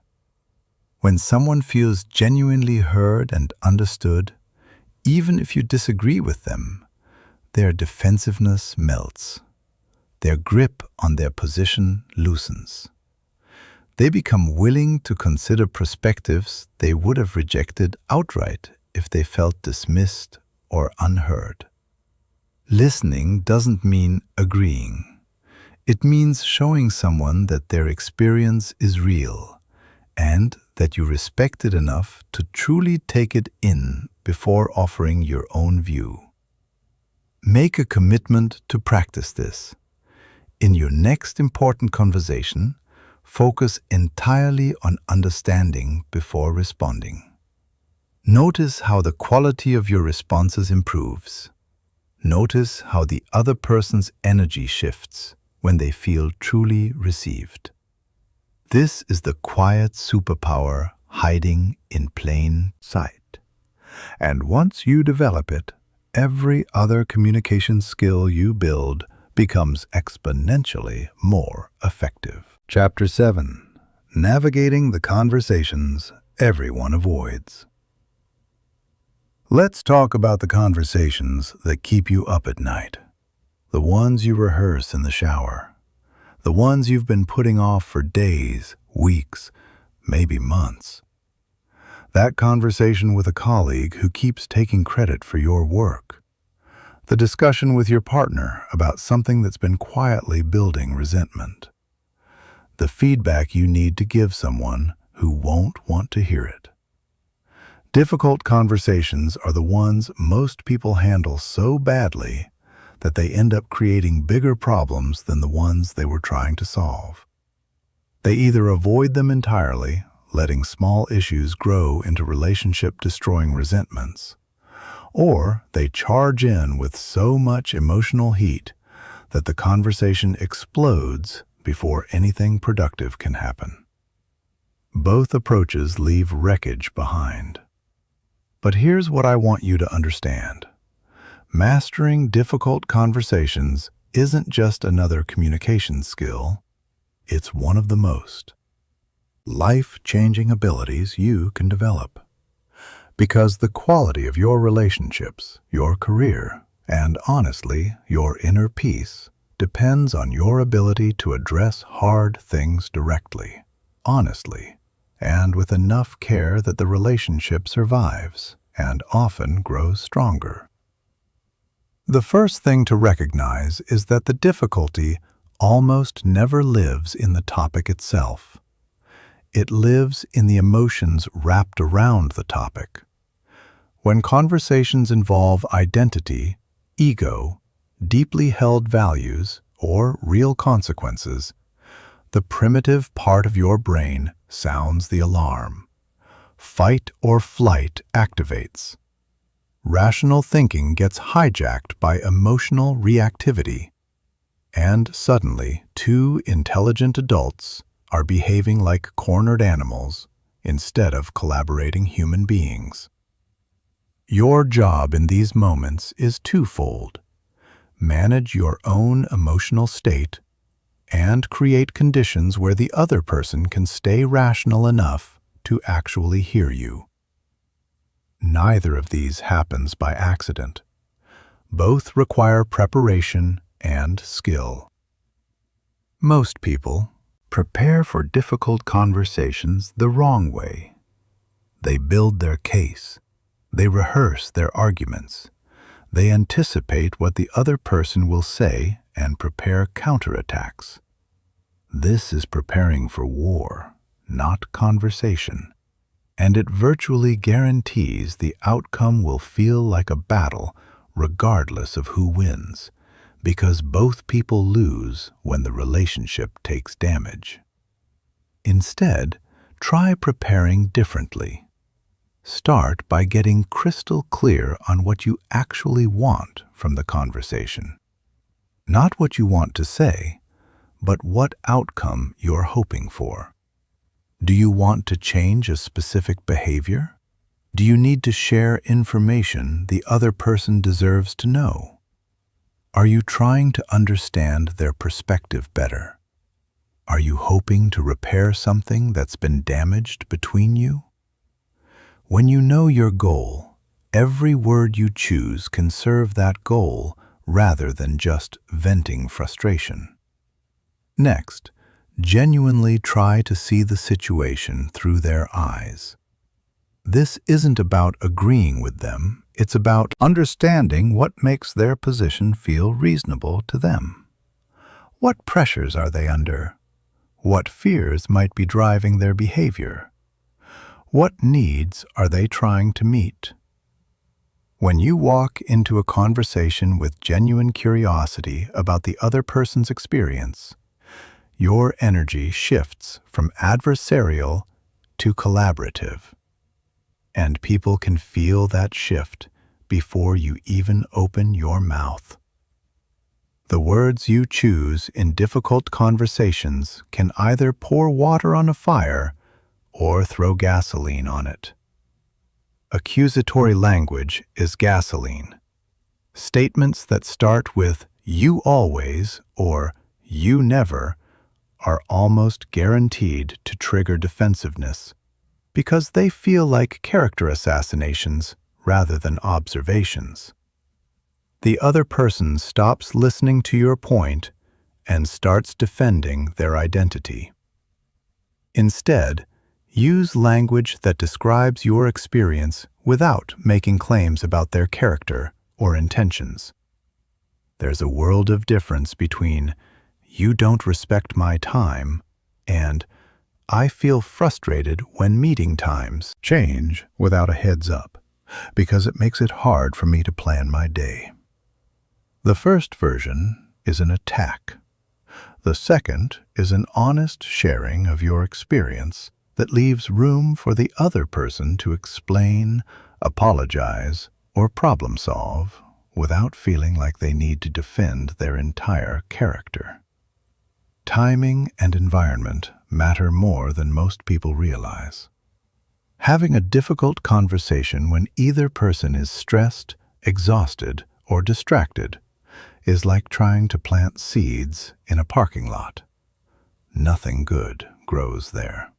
When someone feels genuinely heard and understood, even if you disagree with them, their defensiveness melts. Their grip on their position loosens. They become willing to consider perspectives they would have rejected outright if they felt dismissed or unheard. Listening doesn't mean agreeing. It means showing someone that their experience is real and that you respect it enough to truly take it in before offering your own view. Make a commitment to practice this. In your next important conversation, focus entirely on understanding before responding. Notice how the quality of your responses improves. Notice how the other person's energy shifts when they feel truly received. This is the quiet superpower hiding in plain sight. And once you develop it, every other communication skill you build becomes exponentially more effective. Chapter 7. Navigating the conversations everyone avoids. Let's talk about the conversations that keep you up at night. The ones you rehearse in the shower. The ones you've been putting off for days, weeks, maybe months. That conversation with a colleague who keeps taking credit for your work. The discussion with your partner about something that's been quietly building resentment. The feedback you need to give someone who won't want to hear it. Difficult conversations are the ones most people handle so badly that they end up creating bigger problems than the ones they were trying to solve. They either avoid them entirely, letting small issues grow into relationship-destroying resentments, or they charge in with so much emotional heat that the conversation explodes before anything productive can happen. Both approaches leave wreckage behind. But here's what I want you to understand. Mastering difficult conversations isn't just another communication skill, it's one of the most life-changing abilities you can develop. Because the quality of your relationships, your career, and honestly, your inner peace depends on your ability to address hard things directly, honestly, and with enough care that the relationship survives and often grows stronger. The first thing to recognize is that the difficulty almost never lives in the topic itself. It lives in the emotions wrapped around the topic. When conversations involve identity, ego, deeply held values, or real consequences, the primitive part of your brain sounds the alarm. Fight or flight activates. Rational thinking gets hijacked by emotional reactivity, and suddenly two intelligent adults are behaving like cornered animals instead of collaborating human beings. Your job in these moments is twofold. Manage your own emotional state and create conditions where the other person can stay rational enough to actually hear you. Neither of these happens by accident. Both require preparation and skill. Most people prepare for difficult conversations the wrong way. They build their case. They rehearse their arguments. They anticipate what the other person will say and prepare counterattacks. This is preparing for war, not conversation, and it virtually guarantees the outcome will feel like a battle regardless of who wins, because both people lose when the relationship takes damage. Instead, try preparing differently. Start by getting crystal clear on what you actually want from the conversation. Not what you want to say, but what outcome you're hoping for. Do you want to change a specific behavior? Do you need to share information the other person deserves to know? Are you trying to understand their perspective better? Are you hoping to repair something that's been damaged between you? When you know your goal, every word you choose can serve that goal rather than just venting frustration. Next, genuinely try to see the situation through their eyes. This isn't about agreeing with them, it's about understanding what makes their position feel reasonable to them. What pressures are they under? What fears might be driving their behavior? What needs are they trying to meet? When you walk into a conversation with genuine curiosity about the other person's experience, your energy shifts from adversarial to collaborative. And people can feel that shift before you even open your mouth. The words you choose in difficult conversations can either pour water on a fire or throw gasoline on it. Accusatory language is gasoline. Statements that start with "you always" or "you never" are almost guaranteed to trigger defensiveness because they feel like character assassinations rather than observations. The other person stops listening to your point and starts defending their identity. Instead, use language that describes your experience without making claims about their character or intentions. There's a world of difference between "you don't respect my time" and "I feel frustrated when meeting times change without a heads up, because it makes it hard for me to plan my day." The first version is an attack. The second is an honest sharing of your experience that leaves room for the other person to explain, apologize, or problem solve without feeling like they need to defend their entire character. Timing and environment matter more than most people realize. Having a difficult conversation when either person is stressed, exhausted, or distracted is like trying to plant seeds in a parking lot. Nothing good grows there.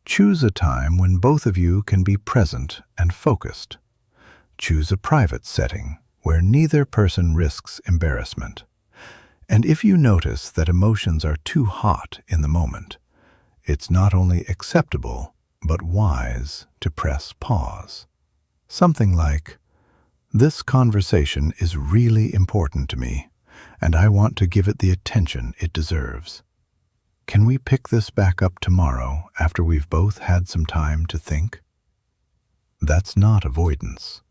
Choose a time when both of you can be present and focused. Choose a private setting where neither person risks embarrassment. And if you notice that emotions are too hot in the moment, it's not only acceptable, but wise to press pause. Something like, "This conversation is really important to me, and I want to give it the attention it deserves. Can we pick this back up tomorrow after we've both had some time to think?" That's not avoidance.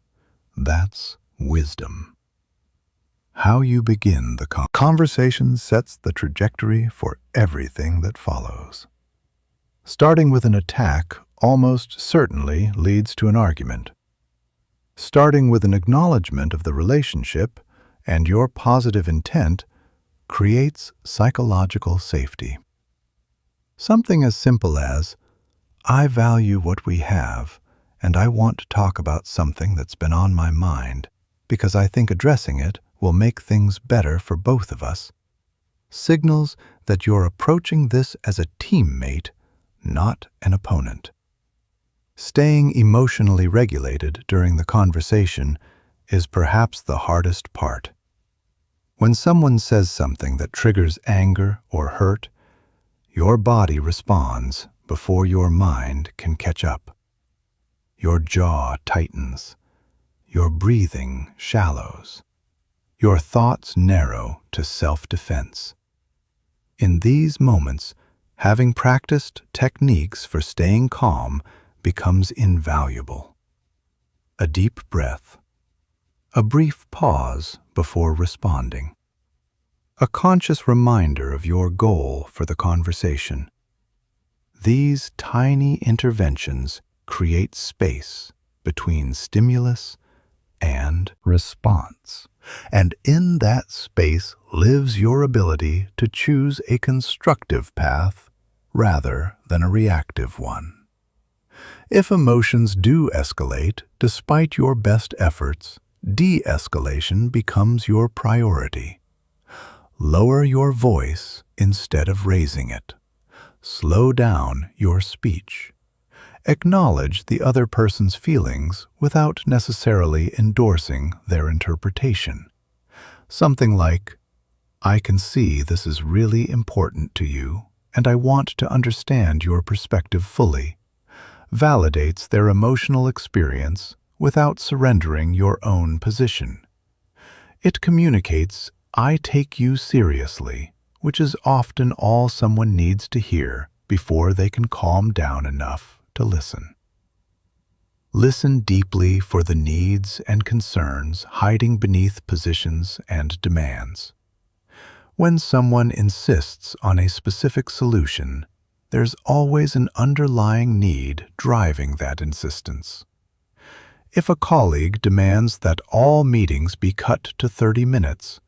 That's wisdom. How you begin the conversation sets the trajectory for everything that follows. Starting with an attack almost certainly leads to an argument. Starting with an acknowledgement of the relationship and your positive intent creates psychological safety. Something as simple as, "I value what we have, and I want to talk about something that's been on my mind because I think addressing it will make things better for both of us," signals that you're approaching this as a teammate, not an opponent. Staying emotionally regulated during the conversation is perhaps the hardest part. When someone says something that triggers anger or hurt, your body responds before your mind can catch up. Your jaw tightens. Your breathing shallows. Your thoughts narrow to self-defense. In these moments, having practiced techniques for staying calm becomes invaluable. A deep breath. a brief pause before responding, a conscious reminder of your goal for the conversation. These tiny interventions create space between stimulus and response, and in that space lives your ability to choose a constructive path rather than a reactive one. If emotions do escalate, despite your best efforts, de-escalation becomes your priority. Lower your voice instead of raising it. Slow down your speech. Acknowledge the other person's feelings without necessarily endorsing their interpretation. Something like, "I can see this is really important to you, and I want to understand your perspective fully," validates their emotional experience without surrendering your own position. It communicates, "I take you seriously," which is often all someone needs to hear before they can calm down enough to listen. Listen deeply for the needs and concerns hiding beneath positions and demands. When someone insists on a specific solution, there's always an underlying need driving that insistence. If a colleague demands that all meetings be cut to 30 minutes,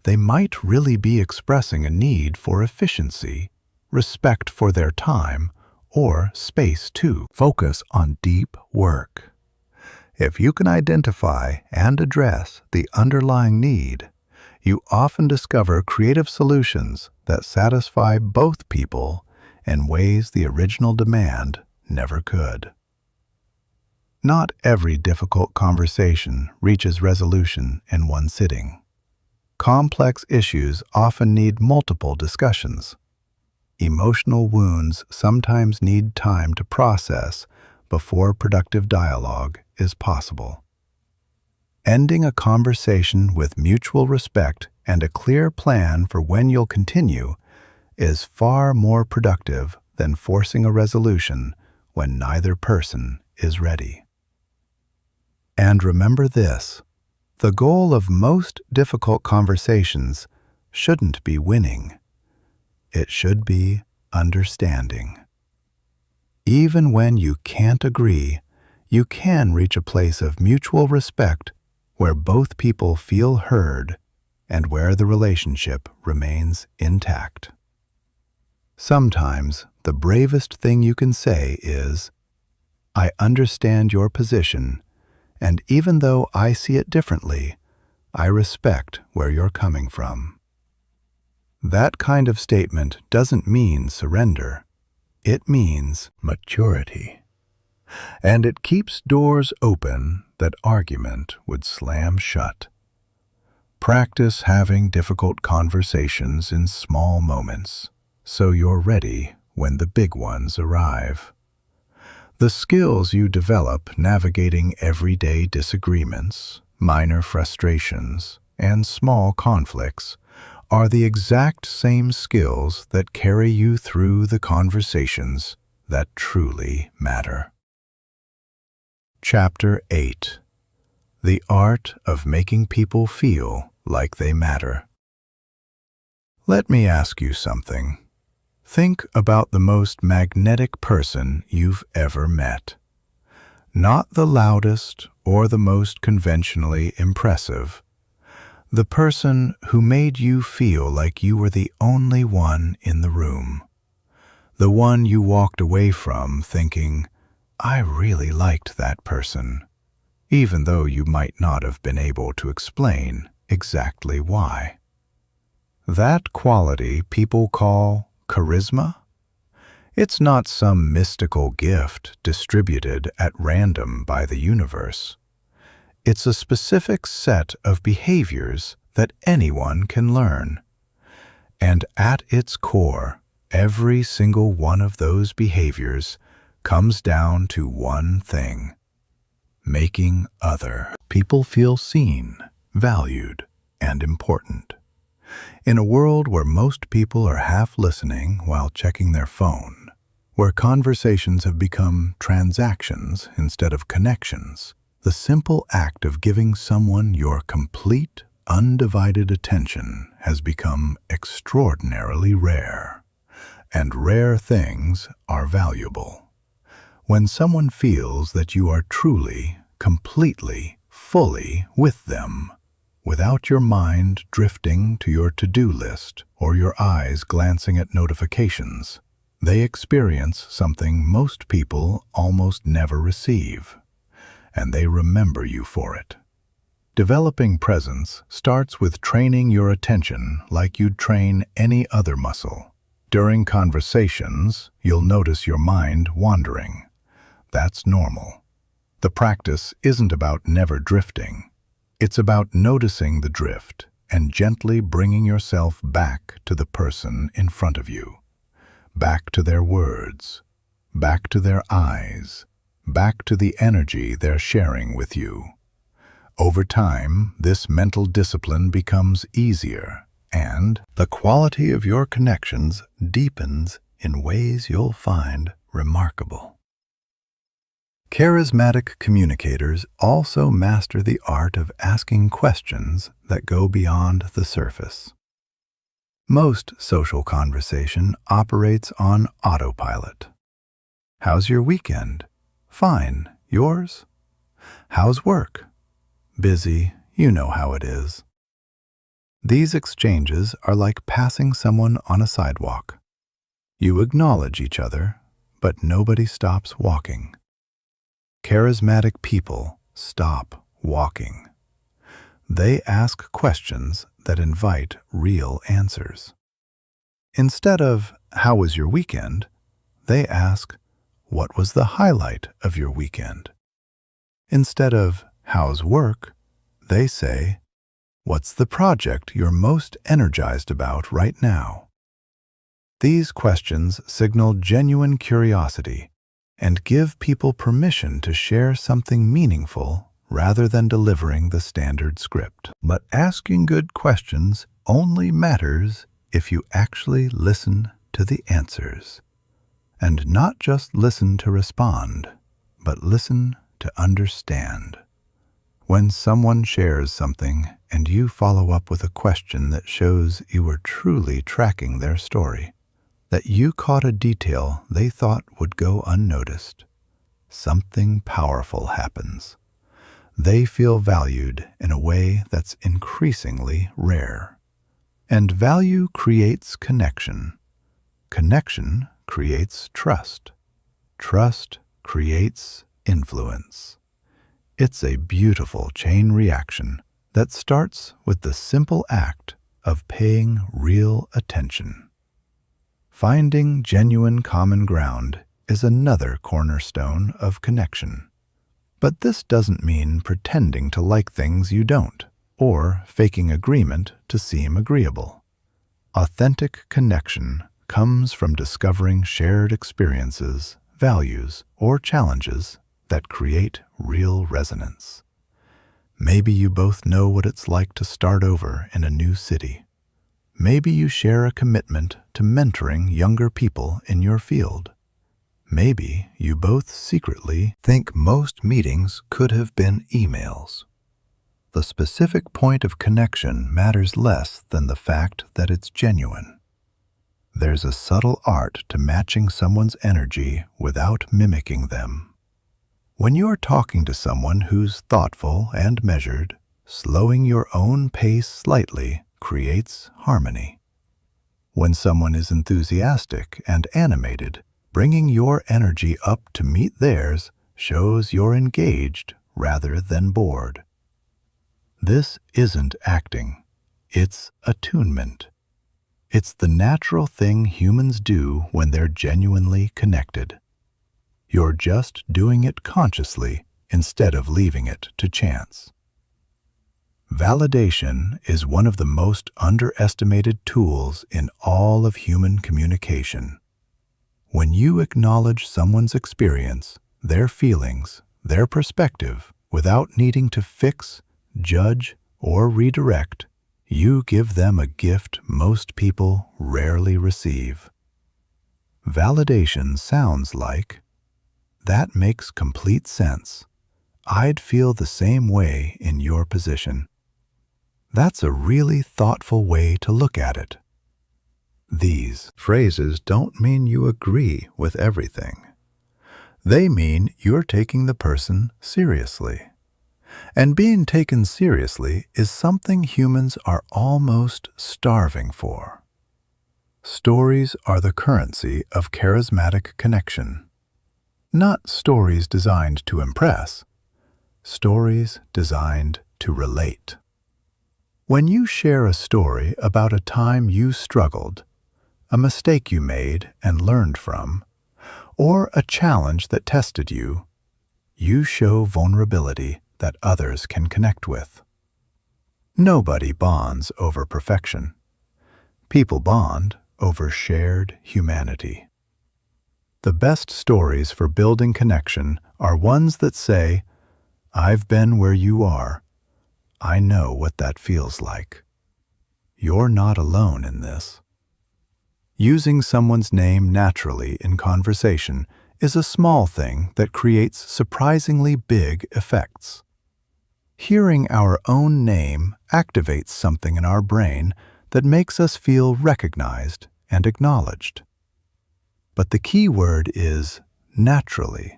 they might really be expressing a need for efficiency, respect for their time, or space to focus on deep work. If you can identify and address the underlying need, you often discover creative solutions that satisfy both people in ways the original demand never could. Not every difficult conversation reaches resolution in one sitting. Complex issues often need multiple discussions. Emotional wounds sometimes need time to process before productive dialogue is possible. Ending a conversation with mutual respect and a clear plan for when you'll continue is far more productive than forcing a resolution when neither person is ready. And remember this, the goal of most difficult conversations shouldn't be winning. It should be understanding. Even when you can't agree, you can reach a place of mutual respect where both people feel heard and where the relationship remains intact. Sometimes the bravest thing you can say is, "I understand your position, and even though I see it differently, I respect where you're coming from." That kind of statement doesn't mean surrender. It means maturity. And it keeps doors open that argument would slam shut. Practice having difficult conversations in small moments, so you're ready when the big ones arrive. The skills you develop navigating everyday disagreements, minor frustrations, and small conflicts are the exact same skills that carry you through the conversations that truly matter. Chapter 8. The Art of Making People Feel Like They Matter. Let me ask you something. Think about the most magnetic person you've ever met. Not the loudest or the most conventionally impressive. The person who made you feel like you were the only one in the room. The one you walked away from thinking, "I really liked that person," even though you might not have been able to explain exactly why. That quality people call charisma? It's not some mystical gift distributed at random by the universe. It's a specific set of behaviors that anyone can learn. And at its core, every single one of those behaviors comes down to one thing: making other people feel seen, valued, and important. In a world where most people are half listening while checking their phone, where conversations have become transactions instead of connections, The simple act of giving someone your complete, undivided attention has become extraordinarily rare. And rare things are valuable. When someone feels that you are truly, completely, fully with them, without your mind drifting to your to-do list or your eyes glancing at notifications, they experience something most people almost never receive, and they remember you for it. Developing presence starts with training your attention like you'd train any other muscle. During conversations, you'll notice your mind wandering. That's normal. The practice isn't about never drifting. It's about noticing the drift and gently bringing yourself back to the person in front of you. Back to their words, back to their eyes, back to the energy they're sharing with you. Over time, this mental discipline becomes easier, and the quality of your connections deepens in ways you'll find remarkable. Charismatic communicators also master the art of asking questions that go beyond the surface. Most social conversation operates on autopilot. How's your weekend? Fine. Yours? How's work? Busy. You know how it is. These exchanges are like passing someone on a sidewalk. You acknowledge each other, but nobody stops walking. Charismatic people stop walking. They ask questions that invite real answers. Instead of, "How was your weekend?" they ask, "What was the highlight of your weekend?" Instead of, "How's work?" they say, "What's the project you're most energized about right now?" These questions signal genuine curiosity and give people permission to share something meaningful rather than delivering the standard script. But asking good questions only matters if you actually listen to the answers. And not just listen to respond, but listen to understand. When someone shares something and you follow up with a question that shows you were truly tracking their story, that you caught a detail they thought would go unnoticed, something powerful happens. They feel valued in a way that's increasingly rare. And value creates connection. Connection creates trust. Trust creates influence. It's a beautiful chain reaction that starts with the simple act of paying real attention. Finding genuine common ground is another cornerstone of connection. But this doesn't mean pretending to like things you don't, or faking agreement to seem agreeable. Authentic connection comes from discovering shared experiences, values, or challenges that create real resonance. Maybe you both know what it's like to start over in a new city. Maybe you share a commitment to mentoring younger people in your field. Maybe you both secretly think most meetings could have been emails. The specific point of connection matters less than the fact that it's genuine. There's a subtle art to matching someone's energy without mimicking them. When you're talking to someone who's thoughtful and measured, slowing your own pace slightly creates harmony. When someone is enthusiastic and animated, bringing your energy up to meet theirs shows you're engaged rather than bored. This isn't acting, it's attunement. It's the natural thing humans do when they're genuinely connected. You're just doing it consciously instead of leaving it to chance. Validation is one of the most underestimated tools in all of human communication. When you acknowledge someone's experience, their feelings, their perspective, without needing to fix, judge, or redirect, you give them a gift most people rarely receive. Validation sounds like, "That makes complete sense. I'd feel the same way in your position. That's a really thoughtful way to look at it. These phrases don't mean you agree with everything. They mean you're taking the person seriously. And being taken seriously is something humans are almost starving for. Stories are the currency of charismatic connection. Not stories designed to impress, stories designed to relate. When you share a story about a time you struggled, a mistake you made and learned from, or a challenge that tested you, you show vulnerability that others can connect with. Nobody bonds over perfection. People bond over shared humanity. The best stories for building connection are ones that say, "I've been where you are. I know what that feels like. You're not alone in this." Using someone's name naturally in conversation is a small thing that creates surprisingly big effects. Hearing our own name activates something in our brain that makes us feel recognized and acknowledged. But the key word is naturally.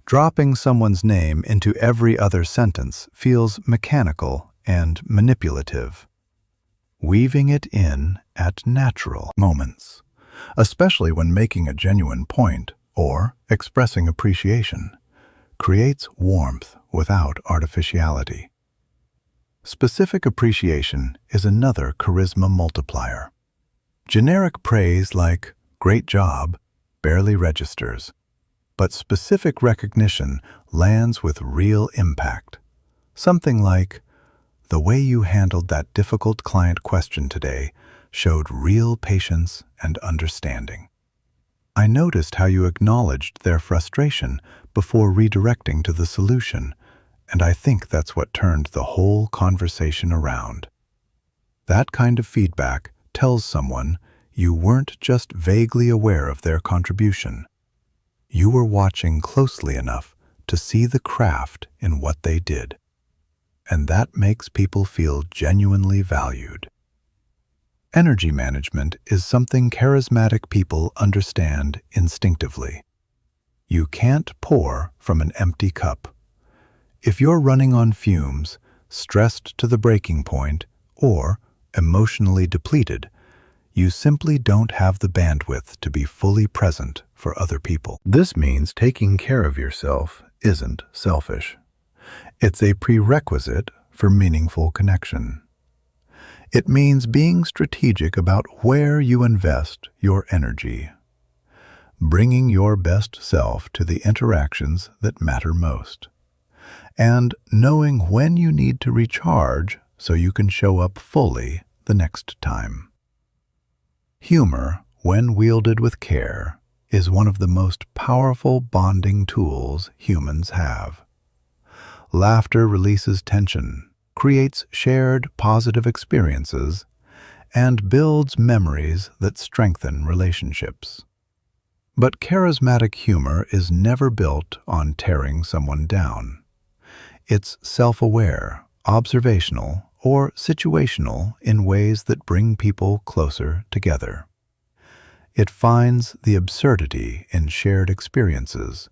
Dropping someone's name into every other sentence feels mechanical and manipulative. Weaving it in at natural moments, especially when making a genuine point or expressing appreciation, creates warmth without artificiality. Specific appreciation is another charisma multiplier. Generic praise like "great job" barely registers, but specific recognition lands with real impact. Something like, "The way you handled that difficult client question today showed real patience and understanding. I noticed how you acknowledged their frustration before redirecting to the solution, and I think that's what turned the whole conversation around." That kind of feedback tells someone you weren't just vaguely aware of their contribution. You were watching closely enough to see the craft in what they did. And that makes people feel genuinely valued. Energy management is something charismatic people understand instinctively. You can't pour from an empty cup. If you're running on fumes, stressed to the breaking point, or emotionally depleted, you simply don't have the bandwidth to be fully present for other people. This means taking care of yourself isn't selfish. It's a prerequisite for meaningful connection. It means being strategic about where you invest your energy, bringing your best self to the interactions that matter most, and knowing when you need to recharge so you can show up fully the next time. Humor, when wielded with care, is one of the most powerful bonding tools humans have. Laughter releases tension, creates shared positive experiences, and builds memories that strengthen relationships. But charismatic humor is never built on tearing someone down. It's self-aware, observational, or situational in ways that bring people closer together. It finds the absurdity in shared experiences,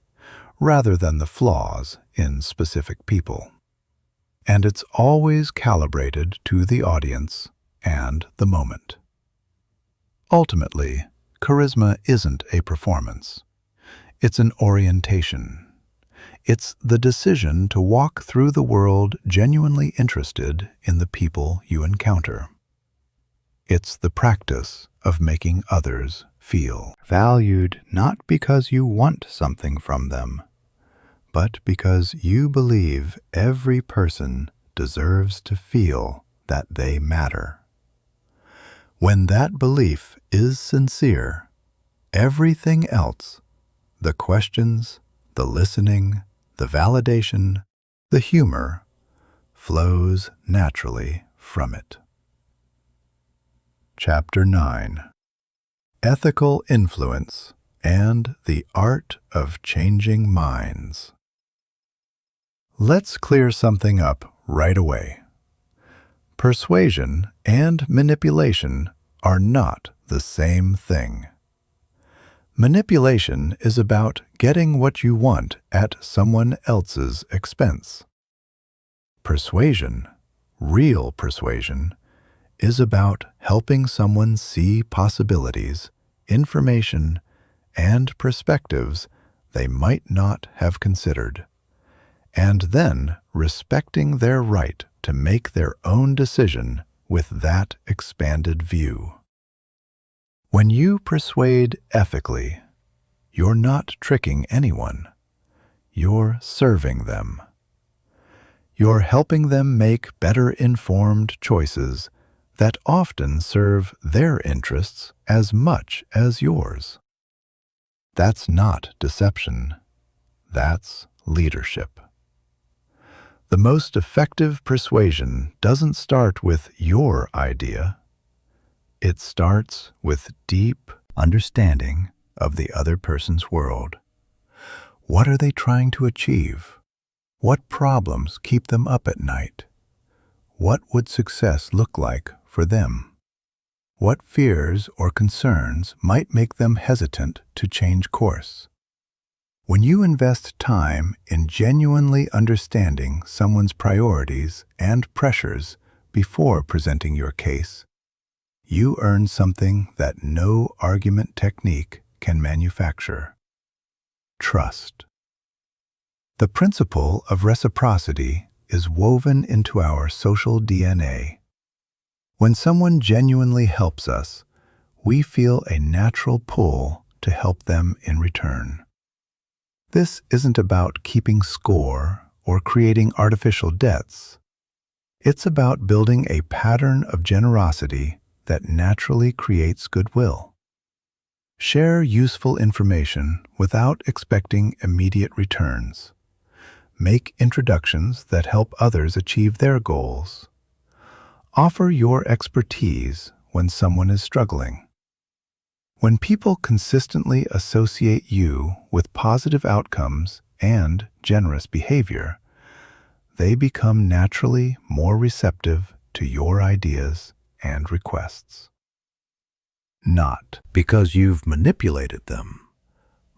rather than the flaws in specific people. And it's always calibrated to the audience and the moment. Ultimately, charisma isn't a performance. It's an orientation. It's the decision to walk through the world genuinely interested in the people you encounter. It's the practice of making others feel valued, not because you want something from them, but because you believe every person deserves to feel that they matter. When that belief is sincere, everything else, the questions, the listening, the validation, the humor, flows naturally from it. Chapter 9: Ethical Influence and the Art of Changing Minds. Let's clear something up right away. Persuasion and manipulation are not the same thing. Manipulation is about getting what you want at someone else's expense. Persuasion, real persuasion, is about helping someone see possibilities, information, and perspectives they might not have considered, and then respecting their right to make their own decision with that expanded view. When you persuade ethically, you're not tricking anyone. You're serving them. You're helping them make better informed choices that often serve their interests as much as yours. That's not deception. That's leadership. The most effective persuasion doesn't start with your idea. It starts with deep understanding of the other person's world. What are they trying to achieve? What problems keep them up at night? What would success look like for them? What fears or concerns might make them hesitant to change course? When you invest time in genuinely understanding someone's priorities and pressures before presenting your case, you earn something that no argument technique can manufacture: trust. The principle of reciprocity is woven into our social DNA. When someone genuinely helps us, we feel a natural pull to help them in return. This isn't about keeping score or creating artificial debts. It's about building a pattern of generosity that naturally creates goodwill. Share useful information without expecting immediate returns. Make introductions that help others achieve their goals. Offer your expertise when someone is struggling. When people consistently associate you with positive outcomes and generous behavior, they become naturally more receptive to your ideas and requests. Not because you've manipulated them,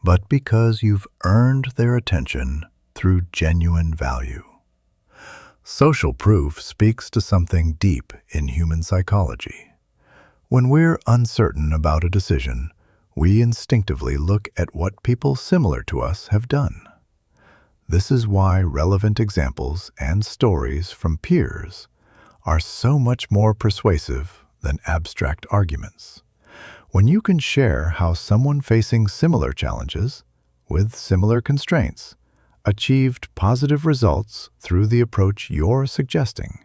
but because you've earned their attention through genuine value. Social proof speaks to something deep in human psychology. When we're uncertain about a decision, we instinctively look at what people similar to us have done. This is why relevant examples and stories from peers are so much more persuasive than abstract arguments. When you can share how someone facing similar challenges, with similar constraints, achieved positive results through the approach you're suggesting,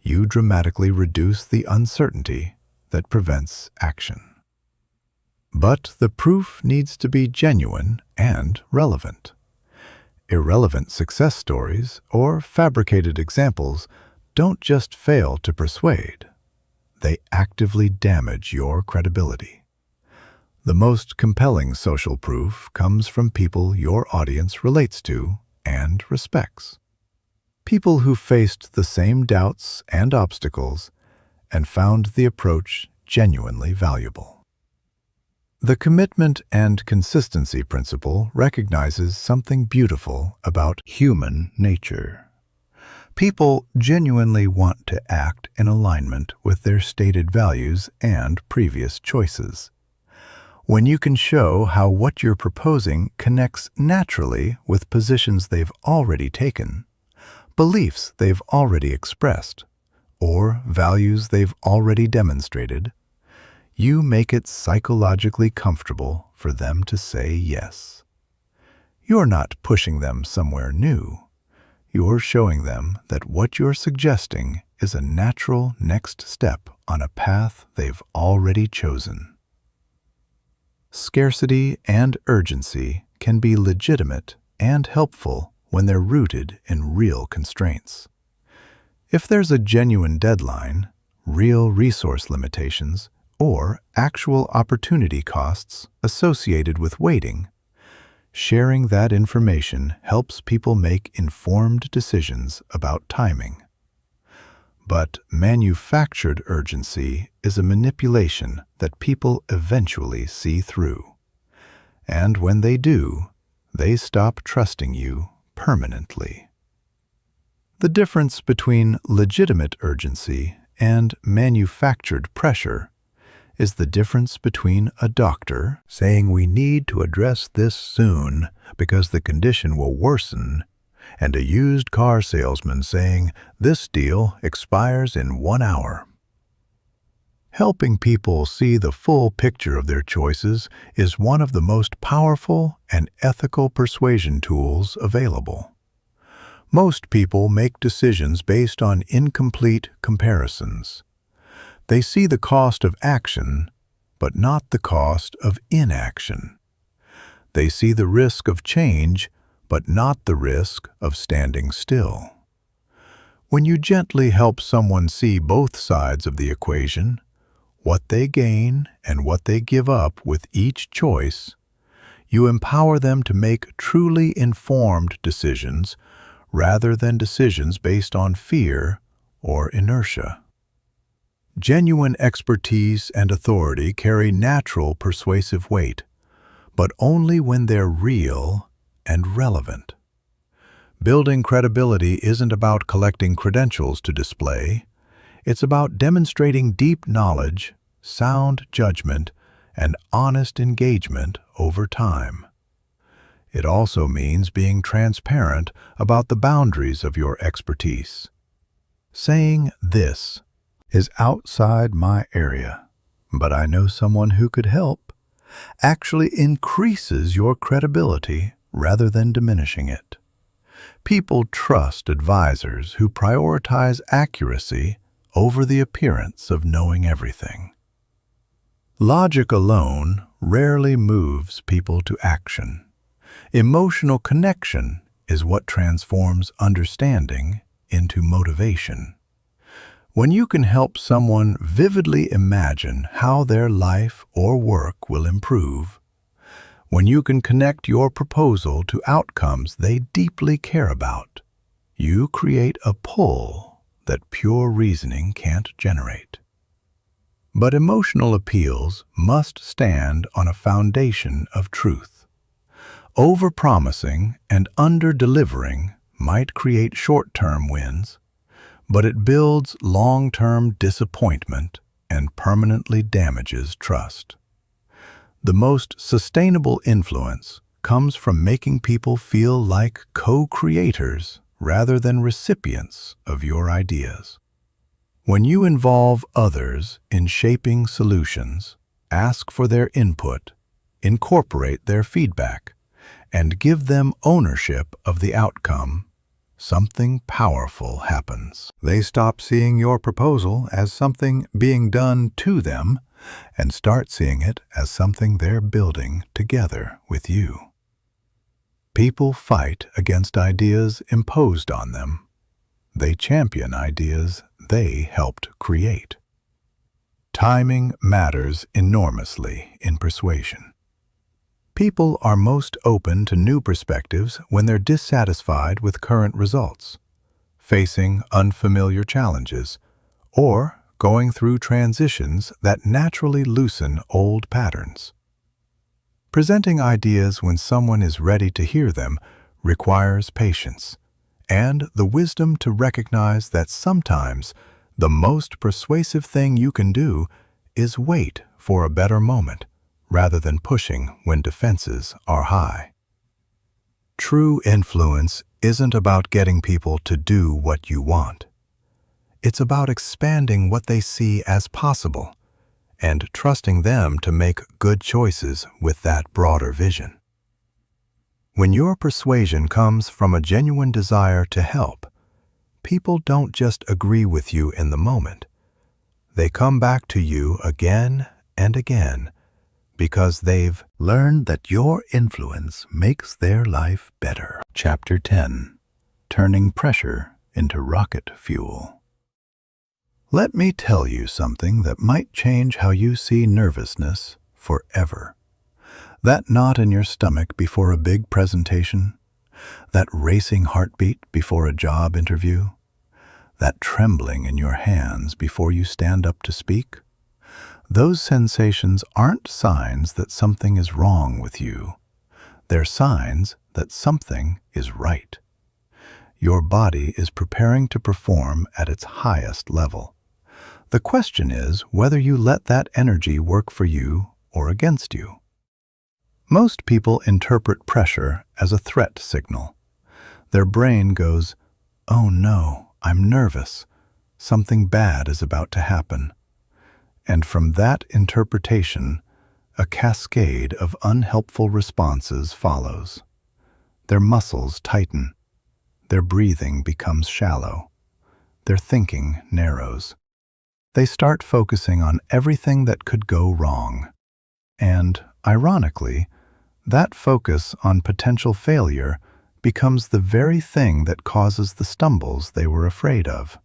you dramatically reduce the uncertainty that prevents action. But the proof needs to be genuine and relevant. Irrelevant success stories or fabricated examples don't just fail to persuade, they actively damage your credibility. The most compelling social proof comes from people your audience relates to and respects. People who faced the same doubts and obstacles and found the approach genuinely valuable. The commitment and consistency principle recognizes something beautiful about human nature. People genuinely want to act in alignment with their stated values and previous choices. When you can show how what you're proposing connects naturally with positions they've already taken, beliefs they've already expressed, or values they've already demonstrated, you make it psychologically comfortable for them to say yes. You're not pushing them somewhere new. You're showing them that what you're suggesting is a natural next step on a path they've already chosen. Scarcity and urgency can be legitimate and helpful when they're rooted in real constraints. If there's a genuine deadline, real resource limitations, or actual opportunity costs associated with waiting, Sharing that information helps people make informed decisions about timing. But manufactured urgency is a manipulation that people eventually see through. And when they do, they stop trusting you permanently. The difference between legitimate urgency and manufactured pressure is the difference between a doctor saying we need to address this soon because the condition will worsen, and a used car salesman saying this deal expires in 1 hour. Helping people see the full picture of their choices is one of the most powerful and ethical persuasion tools available. Most people make decisions based on incomplete comparisons. They see the cost of action, but not the cost of inaction. They see the risk of change, but not the risk of standing still. When you gently help someone see both sides of the equation, what they gain and what they give up with each choice, you empower them to make truly informed decisions rather than decisions based on fear or inertia. Genuine expertise and authority carry natural persuasive weight, but only when they're real and relevant. Building credibility isn't about collecting credentials to display. It's about demonstrating deep knowledge, sound judgment, and honest engagement over time. It also means being transparent about the boundaries of your expertise. Saying this is outside my area, but I know someone who could help, actually increases your credibility rather than diminishing it. People trust advisors who prioritize accuracy over the appearance of knowing everything. Logic alone rarely moves people to action. Emotional connection is what transforms understanding into motivation. When you can help someone vividly imagine how their life or work will improve, when you can connect your proposal to outcomes they deeply care about, you create a pull that pure reasoning can't generate. But emotional appeals must stand on a foundation of truth. Overpromising and under-delivering might create short-term wins, but it builds long-term disappointment and permanently damages trust. The most sustainable influence comes from making people feel like co-creators rather than recipients of your ideas. When you involve others in shaping solutions, ask for their input, incorporate their feedback, and give them ownership of the outcome, something powerful happens. They stop seeing your proposal as something being done to them and start seeing it as something they're building together with you. People fight against ideas imposed on them. They champion ideas they helped create. Timing matters enormously in persuasion. People are most open to new perspectives when they're dissatisfied with current results, facing unfamiliar challenges, or going through transitions that naturally loosen old patterns. Presenting ideas when someone is ready to hear them requires patience and the wisdom to recognize that sometimes the most persuasive thing you can do is wait for a better moment rather than pushing when defenses are high. True influence isn't about getting people to do what you want. It's about expanding what they see as possible and trusting them to make good choices with that broader vision. When your persuasion comes from a genuine desire to help, people don't just agree with you in the moment. They come back to you again and again because they've learned that your influence makes their life better. Chapter 10. Turning Pressure into Rocket Fuel. Let me tell you something that might change how you see nervousness forever. That knot in your stomach before a big presentation, that racing heartbeat before a job interview, that trembling in your hands before you stand up to speak, those sensations aren't signs that something is wrong with you. They're signs that something is right. Your body is preparing to perform at its highest level. The question is whether you let that energy work for you or against you. Most people interpret pressure as a threat signal. Their brain goes, "Oh no, I'm nervous. Something bad is about to happen." And from that interpretation, a cascade of unhelpful responses follows. Their muscles tighten. Their breathing becomes shallow. Their thinking narrows. They start focusing on everything that could go wrong. And, ironically, that focus on potential failure becomes the very thing that causes the stumbles they were afraid of.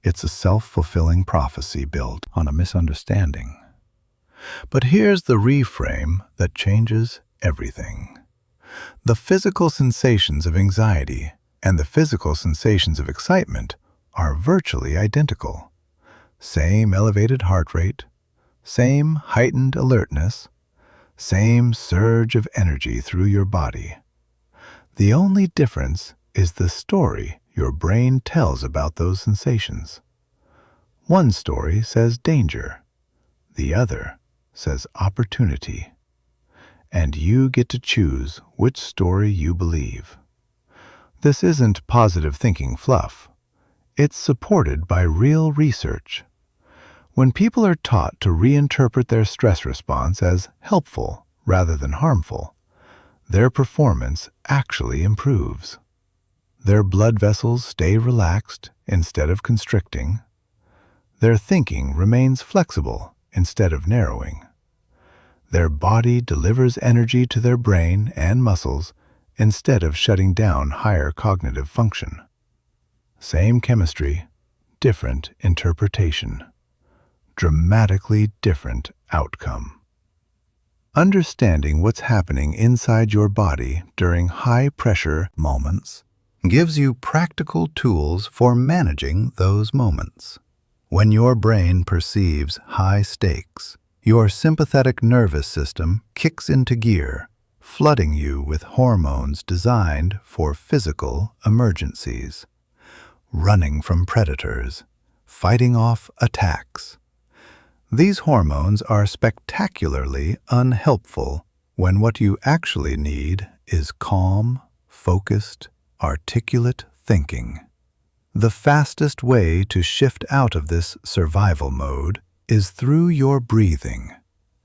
It's a self-fulfilling prophecy built on a misunderstanding. But here's the reframe that changes everything. The physical sensations of anxiety and the physical sensations of excitement are virtually identical. Same elevated heart rate, same heightened alertness, same surge of energy through your body. The only difference is the story your brain tells about those sensations. One story says danger, the other says opportunity. And you get to choose which story you believe. This isn't positive thinking fluff. It's supported by real research. When people are taught to reinterpret their stress response as helpful rather than harmful, their performance actually improves. Their blood vessels stay relaxed instead of constricting. Their thinking remains flexible instead of narrowing. Their body delivers energy to their brain and muscles instead of shutting down higher cognitive function. Same chemistry, different interpretation. Dramatically different outcome. Understanding what's happening inside your body during high-pressure moments gives you practical tools for managing those moments. When your brain perceives high stakes, your sympathetic nervous system kicks into gear, flooding you with hormones designed for physical emergencies. Running from predators, fighting off attacks. These hormones are spectacularly unhelpful when what you actually need is calm, focused, articulate thinking. The fastest way to shift out of this survival mode is through your breathing,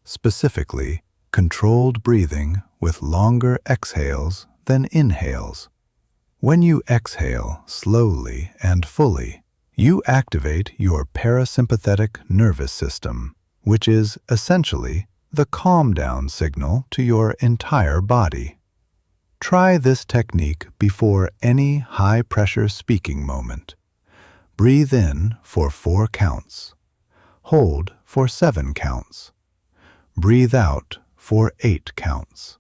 specifically controlled breathing with longer exhales than inhales. When you exhale slowly and fully, you activate your parasympathetic nervous system, which is essentially the calm-down signal to your entire body. Try this technique before any high-pressure speaking moment. Breathe in for 4 counts. Hold for 7 counts. Breathe out for 8 counts.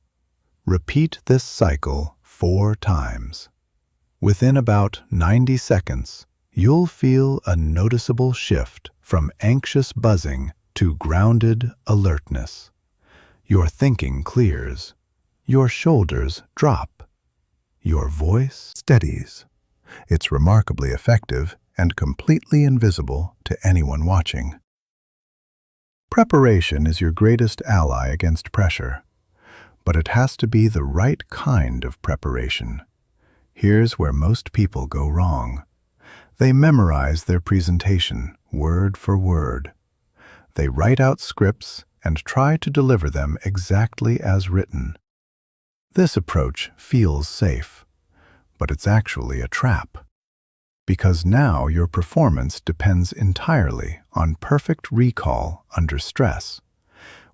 Repeat this cycle 4 times. Within about 90 seconds, you'll feel a noticeable shift from anxious buzzing to grounded alertness. Your thinking clears. Your shoulders drop. Your voice steadies. It's remarkably effective and completely invisible to anyone watching. Preparation is your greatest ally against pressure, but it has to be the right kind of preparation. Here's where most people go wrong. They memorize their presentation word for word. They write out scripts and try to deliver them exactly as written. This approach feels safe, but it's actually a trap. Because now your performance depends entirely on perfect recall under stress,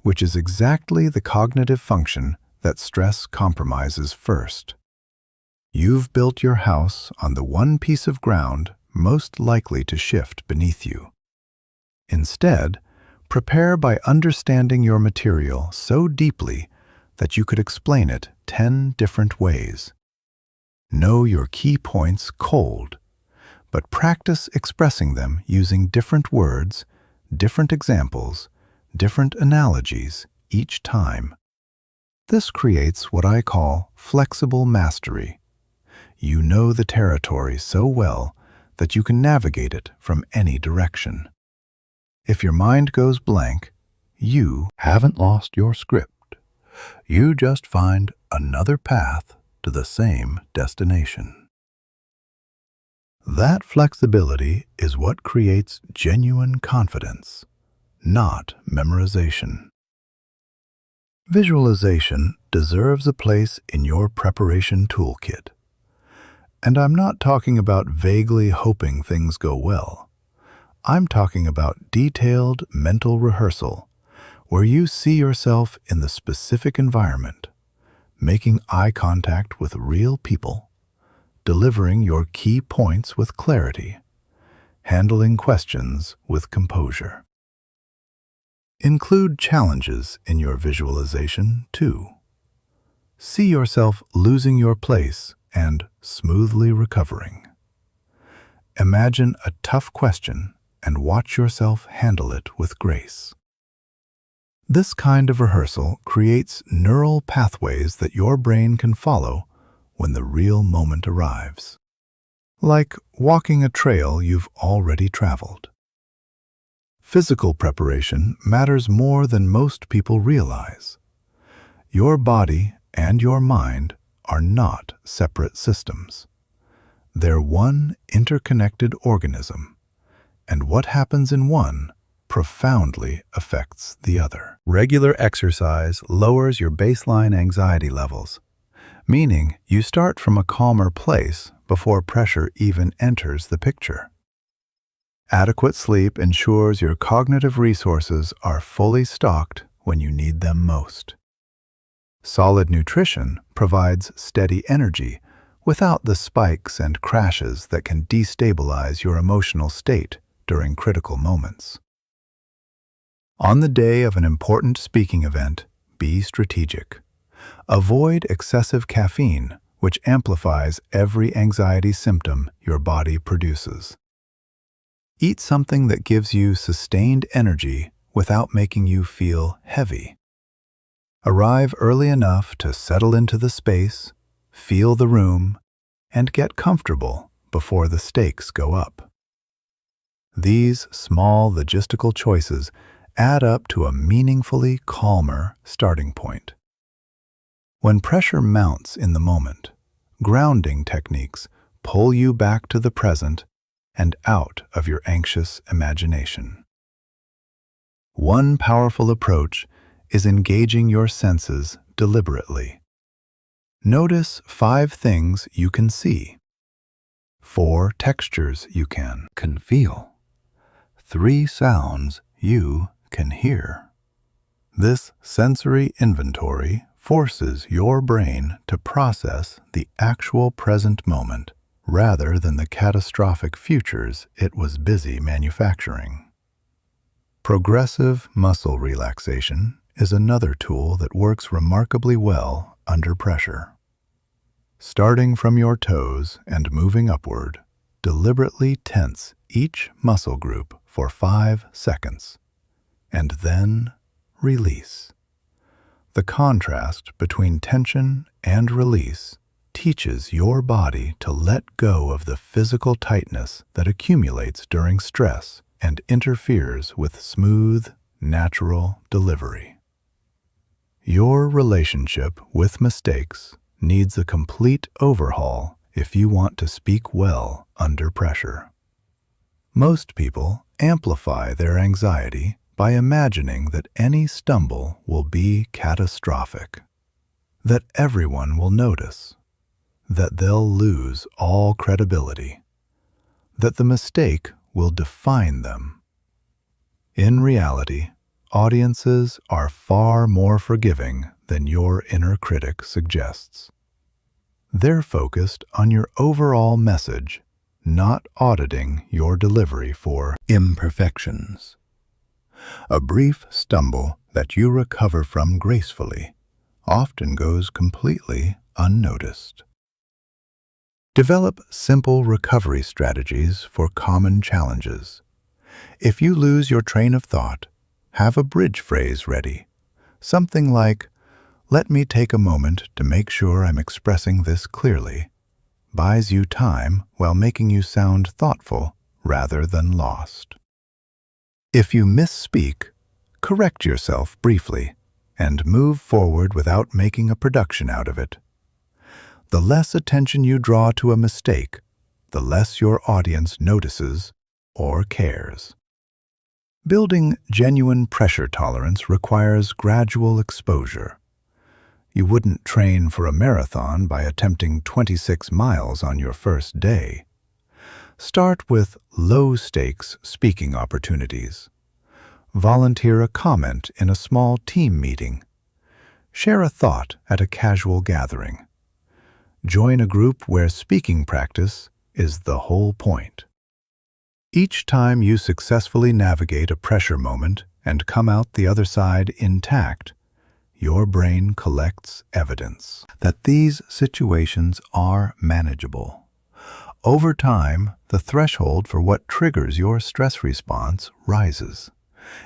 which is exactly the cognitive function that stress compromises first. You've built your house on the one piece of ground most likely to shift beneath you. Instead, prepare by understanding your material so deeply that you could explain it 10 different ways. Know your key points cold, but practice expressing them using different words, different examples, different analogies each time. This creates what I call flexible mastery. You know the territory so well that you can navigate it from any direction. If your mind goes blank, you haven't lost your script. You just find another path to the same destination. That flexibility is what creates genuine confidence, not memorization. Visualization deserves a place in your preparation toolkit. And I'm not talking about vaguely hoping things go well. I'm talking about detailed mental rehearsal, where you see yourself in the specific environment, making eye contact with real people, delivering your key points with clarity, handling questions with composure. Include challenges in your visualization, too. See yourself losing your place and smoothly recovering. Imagine a tough question and watch yourself handle it with grace. This kind of rehearsal creates neural pathways that your brain can follow when the real moment arrives. Like walking a trail you've already traveled. Physical preparation matters more than most people realize. Your body and your mind are not separate systems. They're one interconnected organism, and what happens in one profoundly affects the other. Regular exercise lowers your baseline anxiety levels, meaning you start from a calmer place before pressure even enters the picture. Adequate sleep ensures your cognitive resources are fully stocked when you need them most. Solid nutrition provides steady energy without the spikes and crashes that can destabilize your emotional state during critical moments. On the day of an important speaking event, be strategic. Avoid excessive caffeine, which amplifies every anxiety symptom your body produces. Eat something that gives you sustained energy without making you feel heavy. Arrive early enough to settle into the space, feel the room, and get comfortable before the stakes go up. These small logistical choices add up to a meaningfully calmer starting point. When pressure mounts in the moment, grounding techniques pull you back to the present and out of your anxious imagination. One powerful approach is engaging your senses deliberately. Notice 5 things you can see, 4 textures you can feel, 3 sounds you can hear. This sensory inventory forces your brain to process the actual present moment rather than the catastrophic futures it was busy manufacturing. Progressive muscle relaxation is another tool that works remarkably well under pressure. Starting from your toes and moving upward, deliberately tense each muscle group for 5 seconds, and then release. The contrast between tension and release teaches your body to let go of the physical tightness that accumulates during stress and interferes with smooth, natural delivery. Your relationship with mistakes needs a complete overhaul if you want to speak well under pressure. Most people amplify their anxiety by imagining that any stumble will be catastrophic, that everyone will notice, that they'll lose all credibility, that the mistake will define them. In reality, audiences are far more forgiving than your inner critic suggests. They're focused on your overall message, not auditing your delivery for imperfections. A brief stumble that you recover from gracefully often goes completely unnoticed. Develop simple recovery strategies for common challenges. If you lose your train of thought, have a bridge phrase ready. Something like, "Let me take a moment to make sure I'm expressing this clearly," buys you time while making you sound thoughtful rather than lost. If you misspeak, correct yourself briefly and move forward without making a production out of it. The less attention you draw to a mistake, the less your audience notices or cares. Building genuine pressure tolerance requires gradual exposure. You wouldn't train for a marathon by attempting 26 miles on your first day. Start with low-stakes speaking opportunities. Volunteer a comment in a small team meeting. Share a thought at a casual gathering. Join a group where speaking practice is the whole point. Each time you successfully navigate a pressure moment and come out the other side intact, your brain collects evidence that these situations are manageable. Over time, the threshold for what triggers your stress response rises,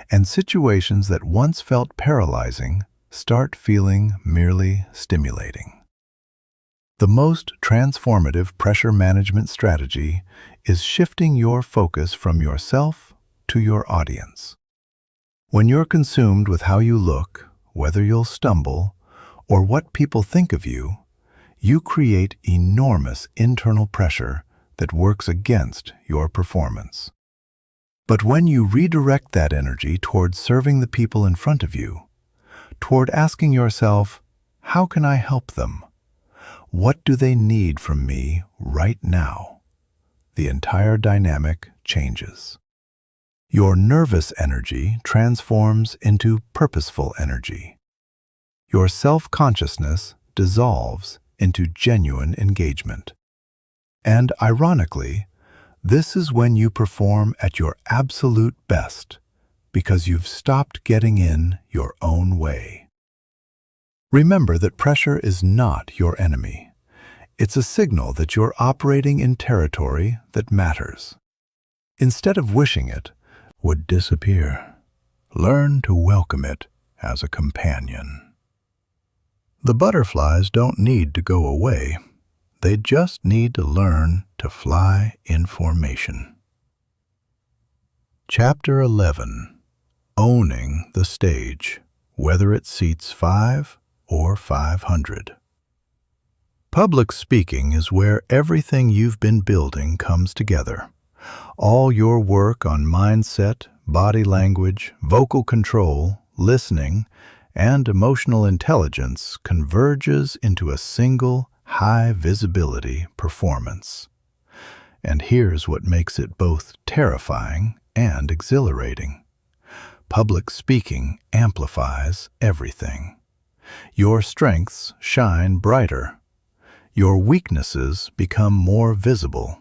and situations that once felt paralyzing start feeling merely stimulating. The most transformative pressure management strategy is shifting your focus from yourself to your audience. When you're consumed with how you look, whether you'll stumble, or what people think of you, you create enormous internal pressure that works against your performance. But when you redirect that energy toward serving the people in front of you, toward asking yourself, "How can I help them? What do they need from me right now?" the entire dynamic changes. Your nervous energy transforms into purposeful energy. Your self-consciousness dissolves into genuine engagement. And ironically, this is when you perform at your absolute best, because you've stopped getting in your own way. Remember that pressure is not your enemy. It's a signal that you're operating in territory that matters. Instead of wishing it would disappear, learn to welcome it as a companion. The butterflies don't need to go away. They just need to learn to fly in formation. Chapter 11. Owning the stage, whether it seats 5 or 500. Public speaking is where everything you've been building comes together. All your work on mindset, body language, vocal control, listening, and emotional intelligence converges into a single, high-visibility performance. And here's what makes it both terrifying and exhilarating. Public speaking amplifies everything. Your strengths shine brighter. Your weaknesses become more visible.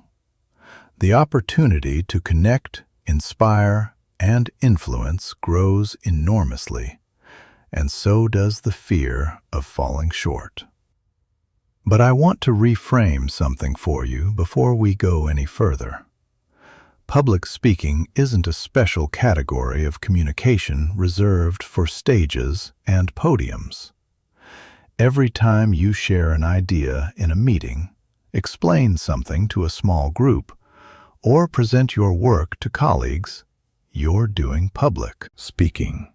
The opportunity to connect, inspire, and influence grows enormously, and so does the fear of falling short. But I want to reframe something for you before we go any further. Public speaking isn't a special category of communication reserved for stages and podiums. Every time you share an idea in a meeting, explain something to a small group, or present your work to colleagues, you're doing public speaking.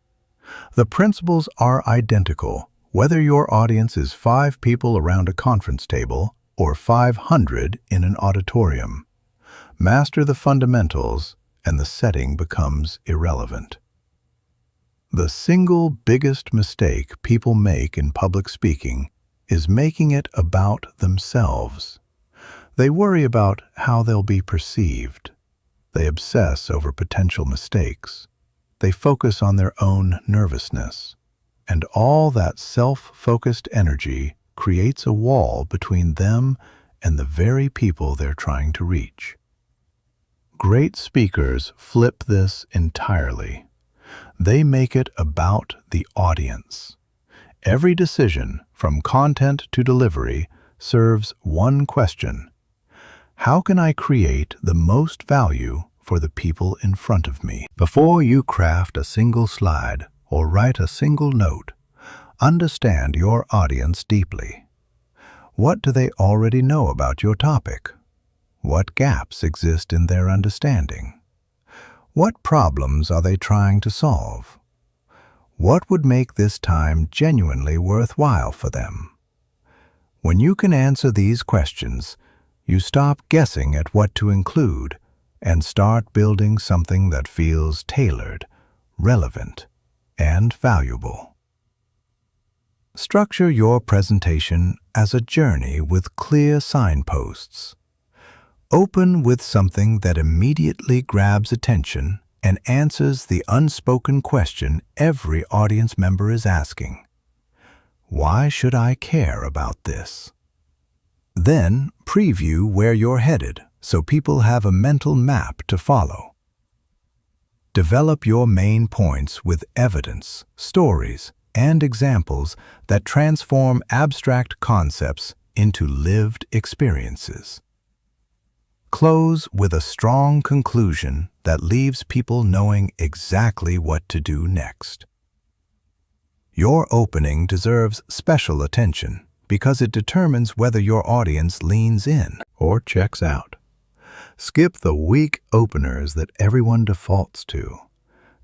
The principles are identical, whether your audience is 5 people around a conference table or 500 in an auditorium. Master the fundamentals, and the setting becomes irrelevant. The single biggest mistake people make in public speaking is making it about themselves. They worry about how they'll be perceived. They obsess over potential mistakes. They focus on their own nervousness. And all that self-focused energy creates a wall between them and the very people they're trying to reach. Great speakers flip this entirely. They make it about the audience. Every decision, from content to delivery, serves one question: how can I create the most value for the people in front of me? Before you craft a single slide or write a single note, understand your audience deeply. What do they already know about your topic? What gaps exist in their understanding? What problems are they trying to solve? What would make this time genuinely worthwhile for them? When you can answer these questions, you stop guessing at what to include and start building something that feels tailored, relevant, and valuable. Structure your presentation as a journey with clear signposts. Open with something that immediately grabs attention and answers the unspoken question every audience member is asking: why should I care about this? Then preview where you're headed so people have a mental map to follow. Develop your main points with evidence, stories, and examples that transform abstract concepts into lived experiences. Close with a strong conclusion that leaves people knowing exactly what to do next. Your opening deserves special attention because it determines whether your audience leans in or checks out. Skip the weak openers that everyone defaults to.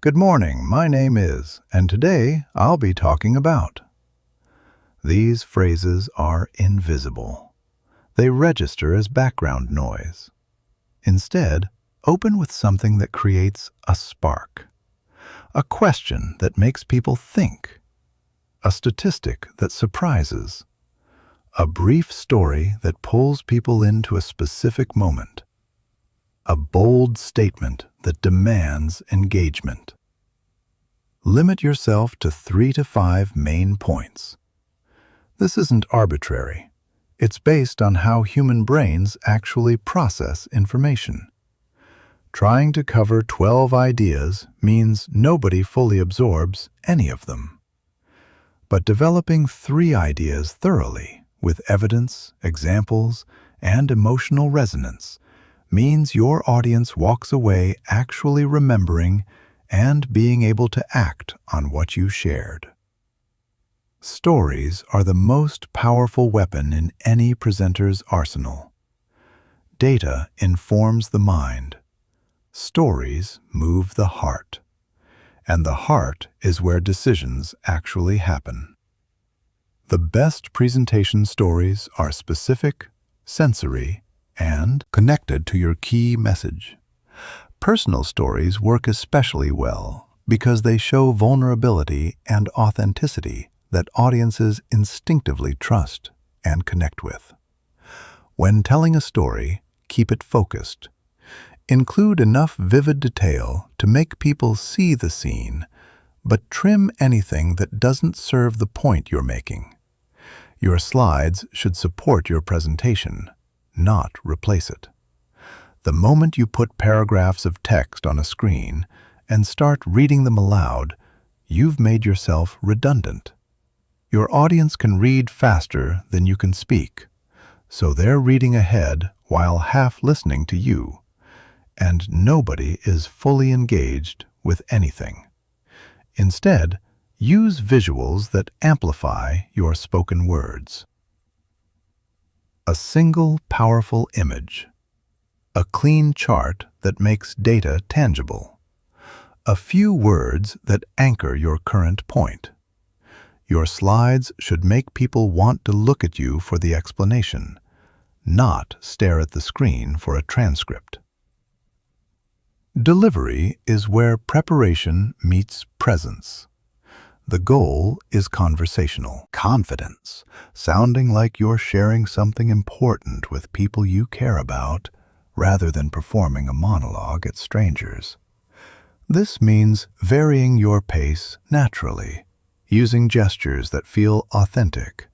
Good morning, my name is, and today I'll be talking about. These phrases are invisible. They register as background noise. Instead, open with something that creates a spark. A question that makes people think. A statistic that surprises. A brief story that pulls people into a specific moment. A bold statement that demands engagement. Limit yourself to 3 to 5 main points. This isn't arbitrary. It's based on how human brains actually process information. Trying to cover 12 ideas means nobody fully absorbs any of them. But developing 3 ideas thoroughly, with evidence, examples, and emotional resonance, means your audience walks away actually remembering and being able to act on what you shared. Stories are the most powerful weapon in any presenter's arsenal. Data informs the mind. Stories move the heart. And the heart is where decisions actually happen. The best presentation stories are specific, sensory, and connected to your key message. Personal stories work especially well because they show vulnerability and authenticity that audiences instinctively trust and connect with. When telling a story, keep it focused. Include enough vivid detail to make people see the scene, but trim anything that doesn't serve the point you're making. Your slides should support your presentation, not replace it. The moment you put paragraphs of text on a screen and start reading them aloud, you've made yourself redundant. Your audience can read faster than you can speak, so they're reading ahead while half listening to you, and nobody is fully engaged with anything. Instead, use visuals that amplify your spoken words. A single powerful image. A clean chart that makes data tangible. A few words that anchor your current point. Your slides should make people want to look at you for the explanation, not stare at the screen for a transcript. Delivery is where preparation meets presence. The goal is conversational confidence, sounding like you're sharing something important with people you care about, rather than performing a monologue at strangers. This means varying your pace naturally, using gestures that feel authentic,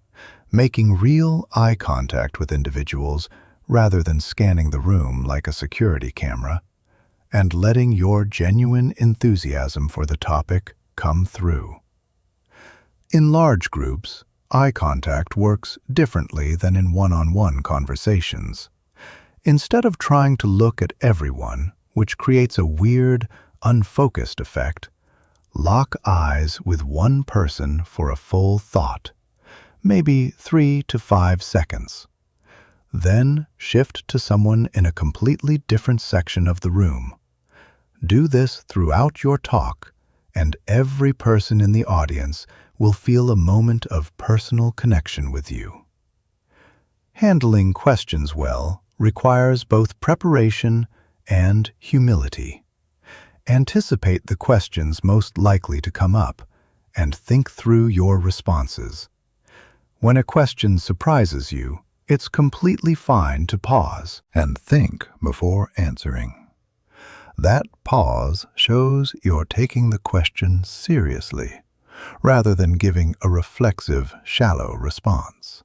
making real eye contact with individuals rather than scanning the room like a security camera, and letting your genuine enthusiasm for the topic come through. In large groups, eye contact works differently than in one-on-one conversations. Instead of trying to look at everyone, which creates a weird, unfocused effect, lock eyes with one person for a full thought, maybe 3 to 5 seconds. Then shift to someone in a completely different section of the room. Do this throughout your talk, and every person in the audience will feel a moment of personal connection with you. Handling questions well requires both preparation and humility. Anticipate the questions most likely to come up and think through your responses. When a question surprises you, it's completely fine to pause and think before answering. That pause shows you're taking the question seriously, rather than giving a reflexive, shallow response.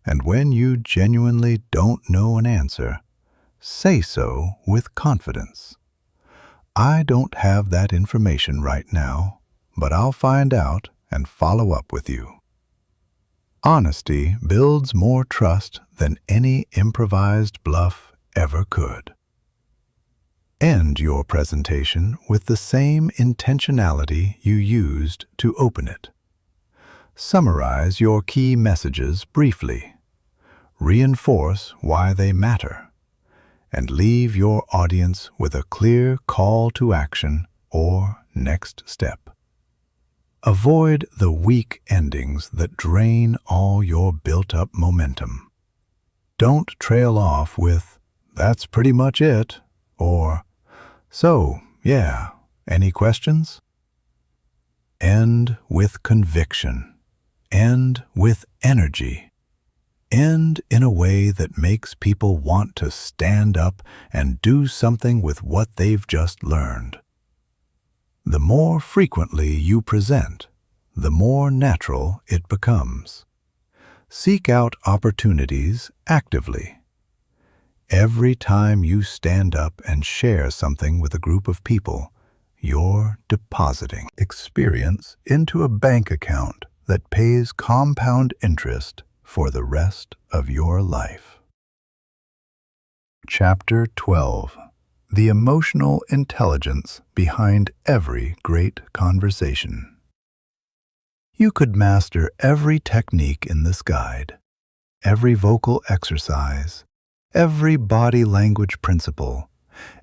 And when you genuinely don't know an answer, say so with confidence. I don't have that information right now, but I'll find out and follow up with you. Honesty builds more trust than any improvised bluff ever could. End your presentation with the same intentionality you used to open it. Summarize your key messages briefly. Reinforce why they matter, and leave your audience with a clear call to action or next step. Avoid the weak endings that drain all your built-up momentum. Don't trail off with, "That's pretty much it," or, "So, yeah, any questions?" End with conviction. End with energy. End in a way that makes people want to stand up and do something with what they've just learned. The more frequently you present, the more natural it becomes. Seek out opportunities actively. Every time you stand up and share something with a group of people, you're depositing experience into a bank account that pays compound interest for the rest of your life. Chapter 12. The emotional intelligence behind every great conversation. You could master every technique in this guide, every vocal exercise, every body language principle,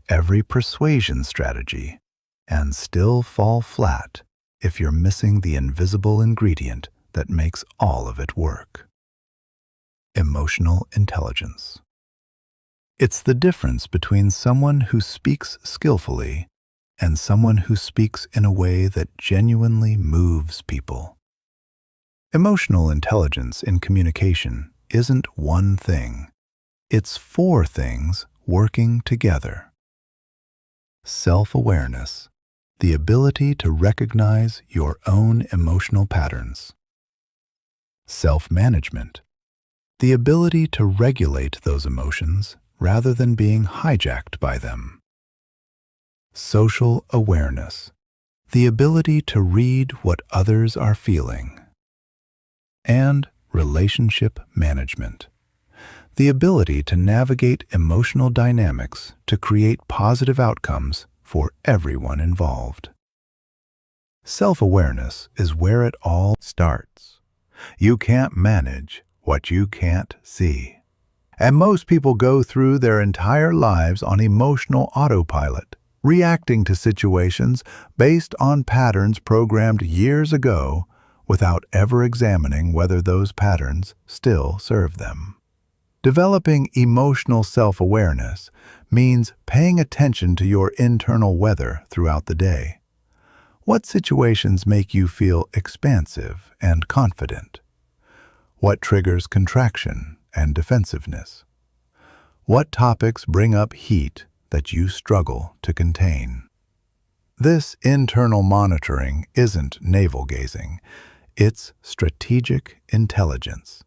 every persuasion strategy, and still fall flat if you're missing the invisible ingredient that makes all of it work. Emotional intelligence. It's the difference between someone who speaks skillfully and someone who speaks in a way that genuinely moves people. Emotional intelligence in communication isn't one thing. It's 4 things working together. Self-awareness, the ability to recognize your own emotional patterns. Self-management, the ability to regulate those emotions rather than being hijacked by them. Social awareness, the ability to read what others are feeling. And relationship management, the ability to navigate emotional dynamics to create positive outcomes for everyone involved. Self-awareness is where it all starts. You can't manage what you can't see. And most people go through their entire lives on emotional autopilot, reacting to situations based on patterns programmed years ago without ever examining whether those patterns still serve them. Developing emotional self-awareness means paying attention to your internal weather throughout the day. What situations make you feel expansive and confident? What triggers contraction and defensiveness? What topics bring up heat that you struggle to contain? This internal monitoring isn't navel-gazing, it's strategic intelligence.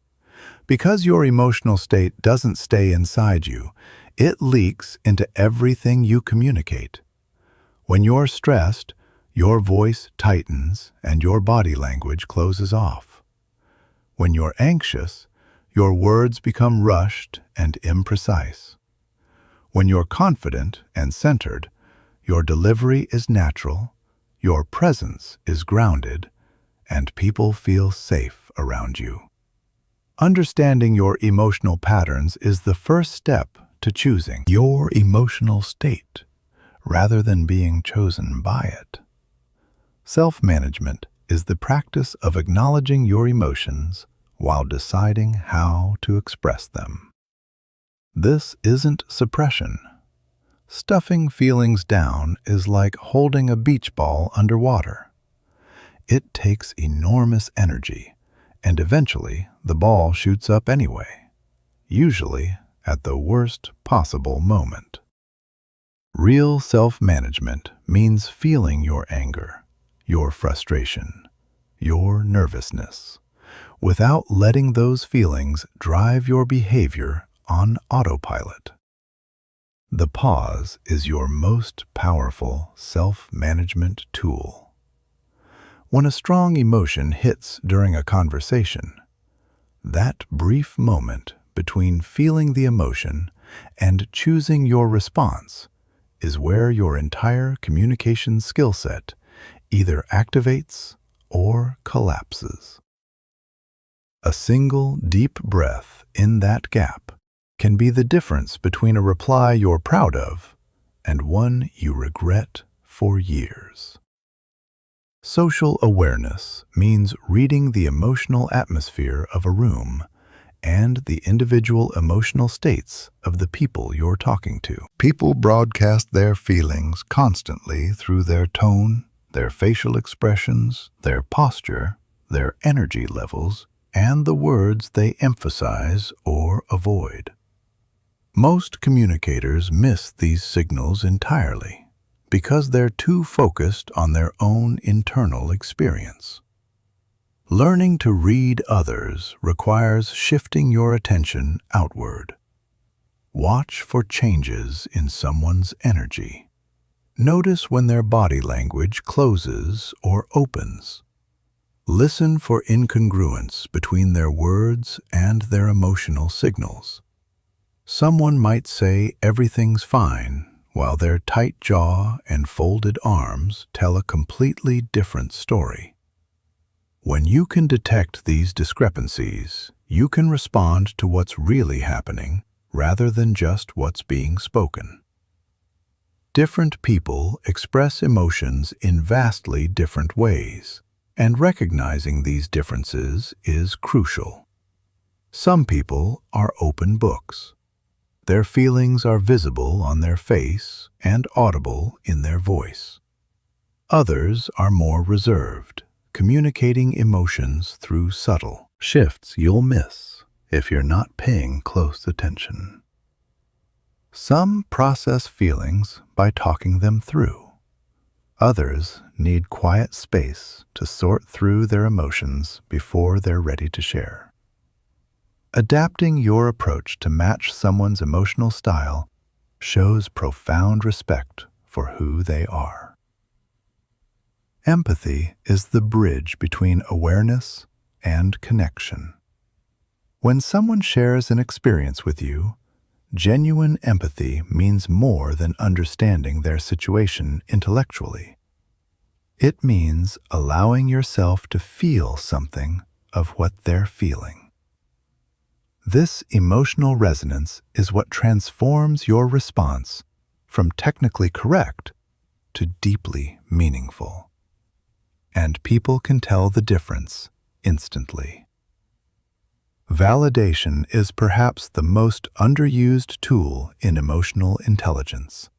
Because your emotional state doesn't stay inside you, it leaks into everything you communicate. When you're stressed, Your voice tightens and your body language closes off. When you're anxious, your words become rushed and imprecise. When you're confident and centered, your delivery is natural, your presence is grounded, and people feel safe around you. Understanding your emotional patterns is the first step to choosing your emotional state, rather than being chosen by it. Self-management is the practice of acknowledging your emotions while deciding how to express them. This isn't suppression. Stuffing feelings down is like holding a beach ball underwater. It takes enormous energy, and eventually the ball shoots up anyway, usually at the worst possible moment. Real self-management means feeling your anger, your frustration, your nervousness, without letting those feelings drive your behavior on autopilot. The pause is your most powerful self-management tool. When a strong emotion hits during a conversation, that brief moment between feeling the emotion and choosing your response is where your entire communication skill set either activates or collapses. A single deep breath in that gap can be the difference between a reply you're proud of and one you regret for years. Social awareness means reading the emotional atmosphere of a room and the individual emotional states of the people you're talking to. People broadcast their feelings constantly through their tone, their facial expressions, their posture, their energy levels, and the words they emphasize or avoid. Most communicators miss these signals entirely because they're too focused on their own internal experience. Learning to read others requires shifting your attention outward. Watch for changes in someone's energy. Notice when their body language closes or opens. Listen for incongruence between their words and their emotional signals. Someone might say everything's fine, while their tight jaw and folded arms tell a completely different story. When you can detect these discrepancies, you can respond to what's really happening rather than just what's being spoken. Different people express emotions in vastly different ways, and recognizing these differences is crucial. Some people are open books. Their feelings are visible on their face and audible in their voice. Others are more reserved, communicating emotions through subtle shifts you'll miss if you're not paying close attention. Some process feelings by talking them through. Others need quiet space to sort through their emotions before they're ready to share. Adapting your approach to match someone's emotional style shows profound respect for who they are. Empathy is the bridge between awareness and connection. When someone shares an experience with you, genuine empathy means more than understanding their situation intellectually. It means allowing yourself to feel something of what they're feeling. This emotional resonance is what transforms your response from technically correct to deeply meaningful. And people can tell the difference instantly. Validation is perhaps the most underused tool in emotional intelligence.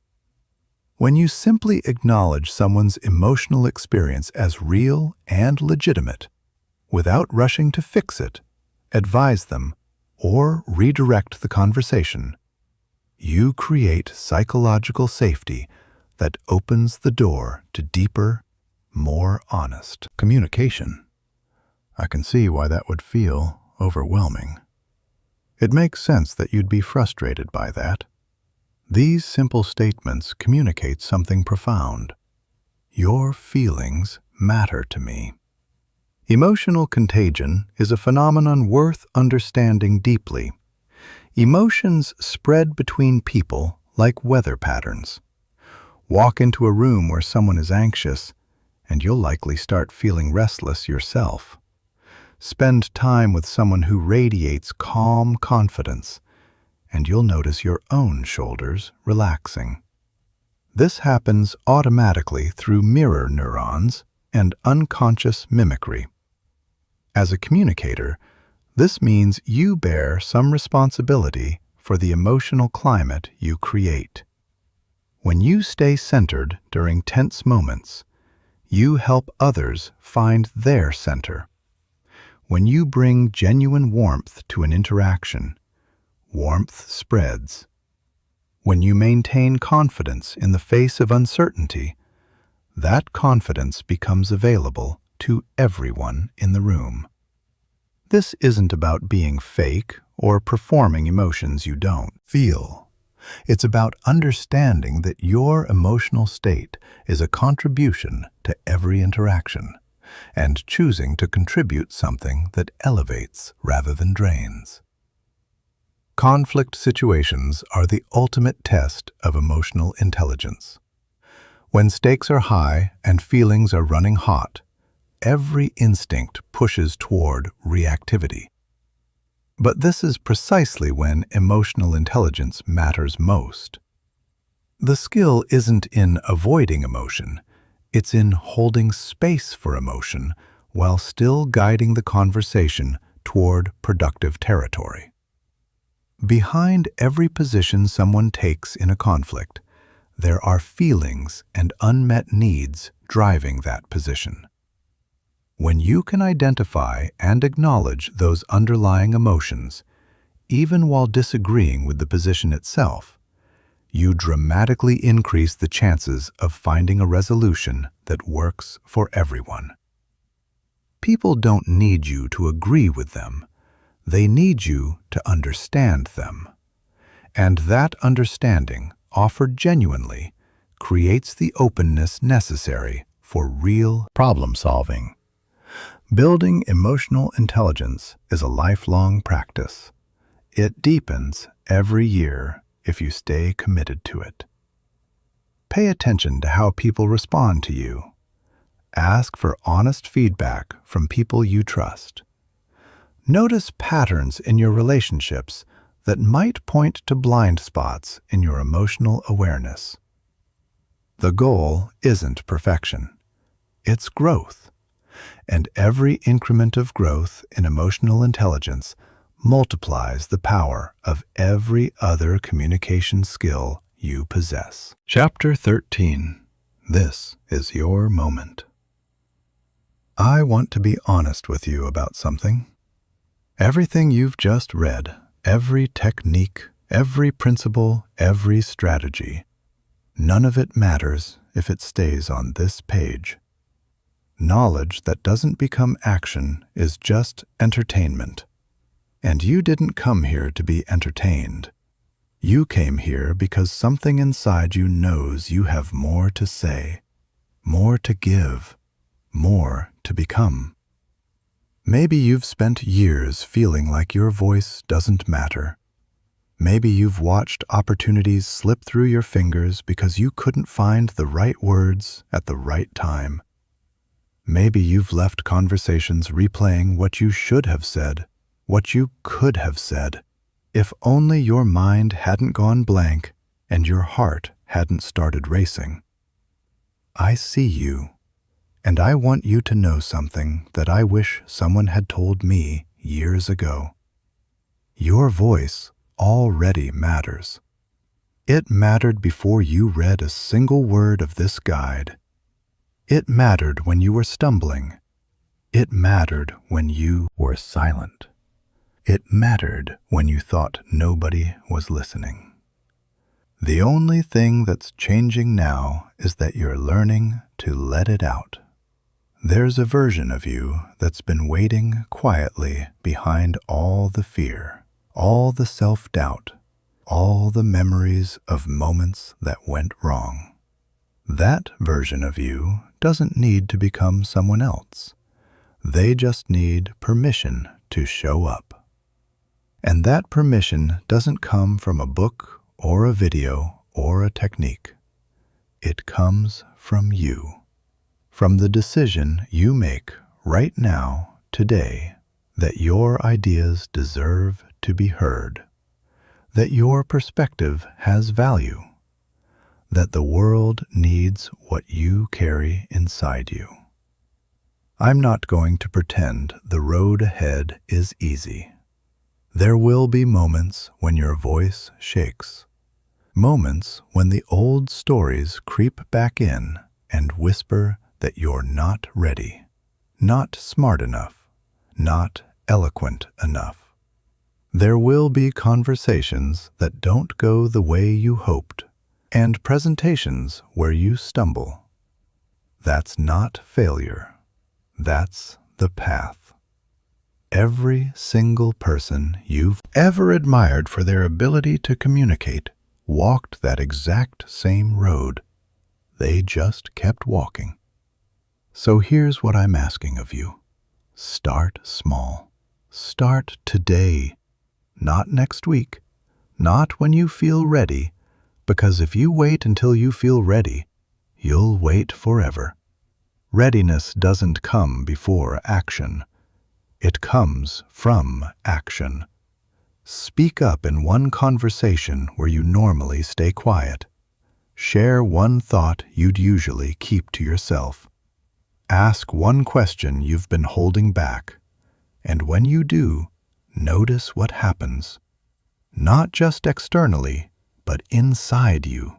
When you simply acknowledge someone's emotional experience as real and legitimate, without rushing to fix it, advise them, or redirect the conversation, you create psychological safety that opens the door to deeper, more honest communication. I can see why that would feel overwhelming. It makes sense that you'd be frustrated by that. These simple statements communicate something profound. Your feelings matter to me. Emotional contagion is a phenomenon worth understanding deeply. Emotions spread between people like weather patterns. Walk into a room where someone is anxious, and you'll likely start feeling restless yourself. Spend time with someone who radiates calm confidence, and you'll notice your own shoulders relaxing. This happens automatically through mirror neurons and unconscious mimicry. As a communicator, this means you bear some responsibility for the emotional climate you create. When you stay centered during tense moments, you help others find their center. When you bring genuine warmth to an interaction, warmth spreads. When you maintain confidence in the face of uncertainty, that confidence becomes available to everyone in the room. This isn't about being fake or performing emotions you don't feel. It's about understanding that your emotional state is a contribution to every interaction, and choosing to contribute something that elevates rather than drains. Conflict situations are the ultimate test of emotional intelligence. When stakes are high and feelings are running hot, every instinct pushes toward reactivity. But this is precisely when emotional intelligence matters most. The skill isn't in avoiding emotion, it's in holding space for emotion while still guiding the conversation toward productive territory. Behind every position someone takes in a conflict, there are feelings and unmet needs driving that position. When you can identify and acknowledge those underlying emotions, even while disagreeing with the position itself, you dramatically increase the chances of finding a resolution that works for everyone. People don't need you to agree with them. They need you to understand them. And that understanding, offered genuinely, creates the openness necessary for real problem solving. Building emotional intelligence is a lifelong practice. It deepens every year if you stay committed to it. Pay attention to how people respond to you. Ask for honest feedback from people you trust. Notice patterns in your relationships that might point to blind spots in your emotional awareness. The goal isn't perfection. It's growth. And every increment of growth in emotional intelligence multiplies the power of every other communication skill you possess. Chapter 13. This is your moment. I want to be honest with you about something. Everything you've just read, every technique, every principle, every strategy, none of it matters if it stays on this page. Knowledge that doesn't become action is just entertainment. And you didn't come here to be entertained. You came here because something inside you knows you have more to say, more to give, more to become. Maybe you've spent years feeling like your voice doesn't matter. Maybe you've watched opportunities slip through your fingers because you couldn't find the right words at the right time. Maybe you've left conversations replaying what you should have said, what you could have said, if only your mind hadn't gone blank and your heart hadn't started racing. I see you, and I want you to know something that I wish someone had told me years ago. Your voice already matters. It mattered before you read a single word of this guide. It mattered when you were stumbling. It mattered when you were silent. It mattered when you thought nobody was listening. The only thing that's changing now is that you're learning to let it out. There's a version of you that's been waiting quietly behind all the fear, all the self-doubt, all the memories of moments that went wrong. That version of you doesn't need to become someone else. They just need permission to show up. And that permission doesn't come from a book or a video or a technique. It comes from you, from the decision you make right now, today, that your ideas deserve to be heard, that your perspective has value, that the world needs what you carry inside you. I'm not going to pretend the road ahead is easy. There will be moments when your voice shakes, moments when the old stories creep back in and whisper that you're not ready, not smart enough, not eloquent enough. There will be conversations that don't go the way you hoped, and presentations where you stumble. That's not failure. That's the path. Every single person you've ever admired for their ability to communicate walked that exact same road. They just kept walking. So here's what I'm asking of you. Start small. Start today. Not next week. Not when you feel ready, because if you wait until you feel ready, you'll wait forever. Readiness doesn't come before action. It comes from action. Speak up in one conversation where you normally stay quiet. Share one thought you'd usually keep to yourself. Ask one question you've been holding back. And when you do, notice what happens. Not just externally, but inside you.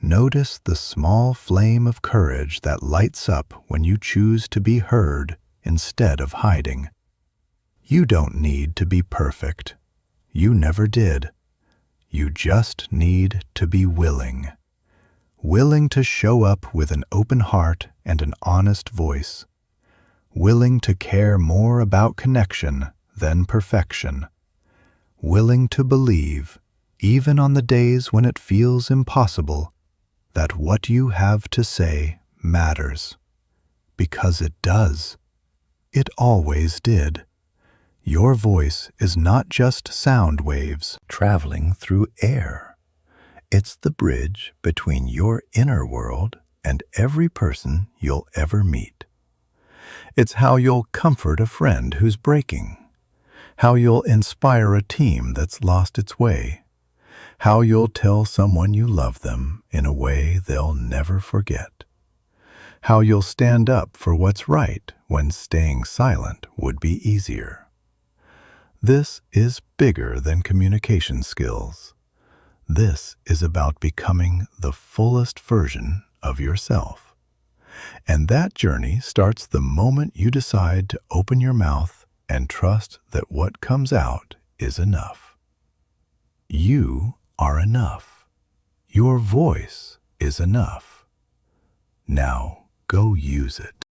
Notice the small flame of courage that lights up when you choose to be heard instead of hiding. You don't need to be perfect. You never did. You just need to be willing. Willing to show up with an open heart and an honest voice. Willing to care more about connection than perfection. Willing to believe, even on the days when it feels impossible, that what you have to say matters. Because it does. It always did. Your voice is not just sound waves traveling through air. It's the bridge between your inner world and every person you'll ever meet. It's how you'll comfort a friend who's breaking, how you'll inspire a team that's lost its way, how you'll tell someone you love them in a way they'll never forget, how you'll stand up for what's right when staying silent would be easier. This is bigger than communication skills. This is about becoming the fullest version of yourself. And that journey starts the moment you decide to open your mouth and trust that what comes out is enough. You are enough. Your voice is enough. Now go use it.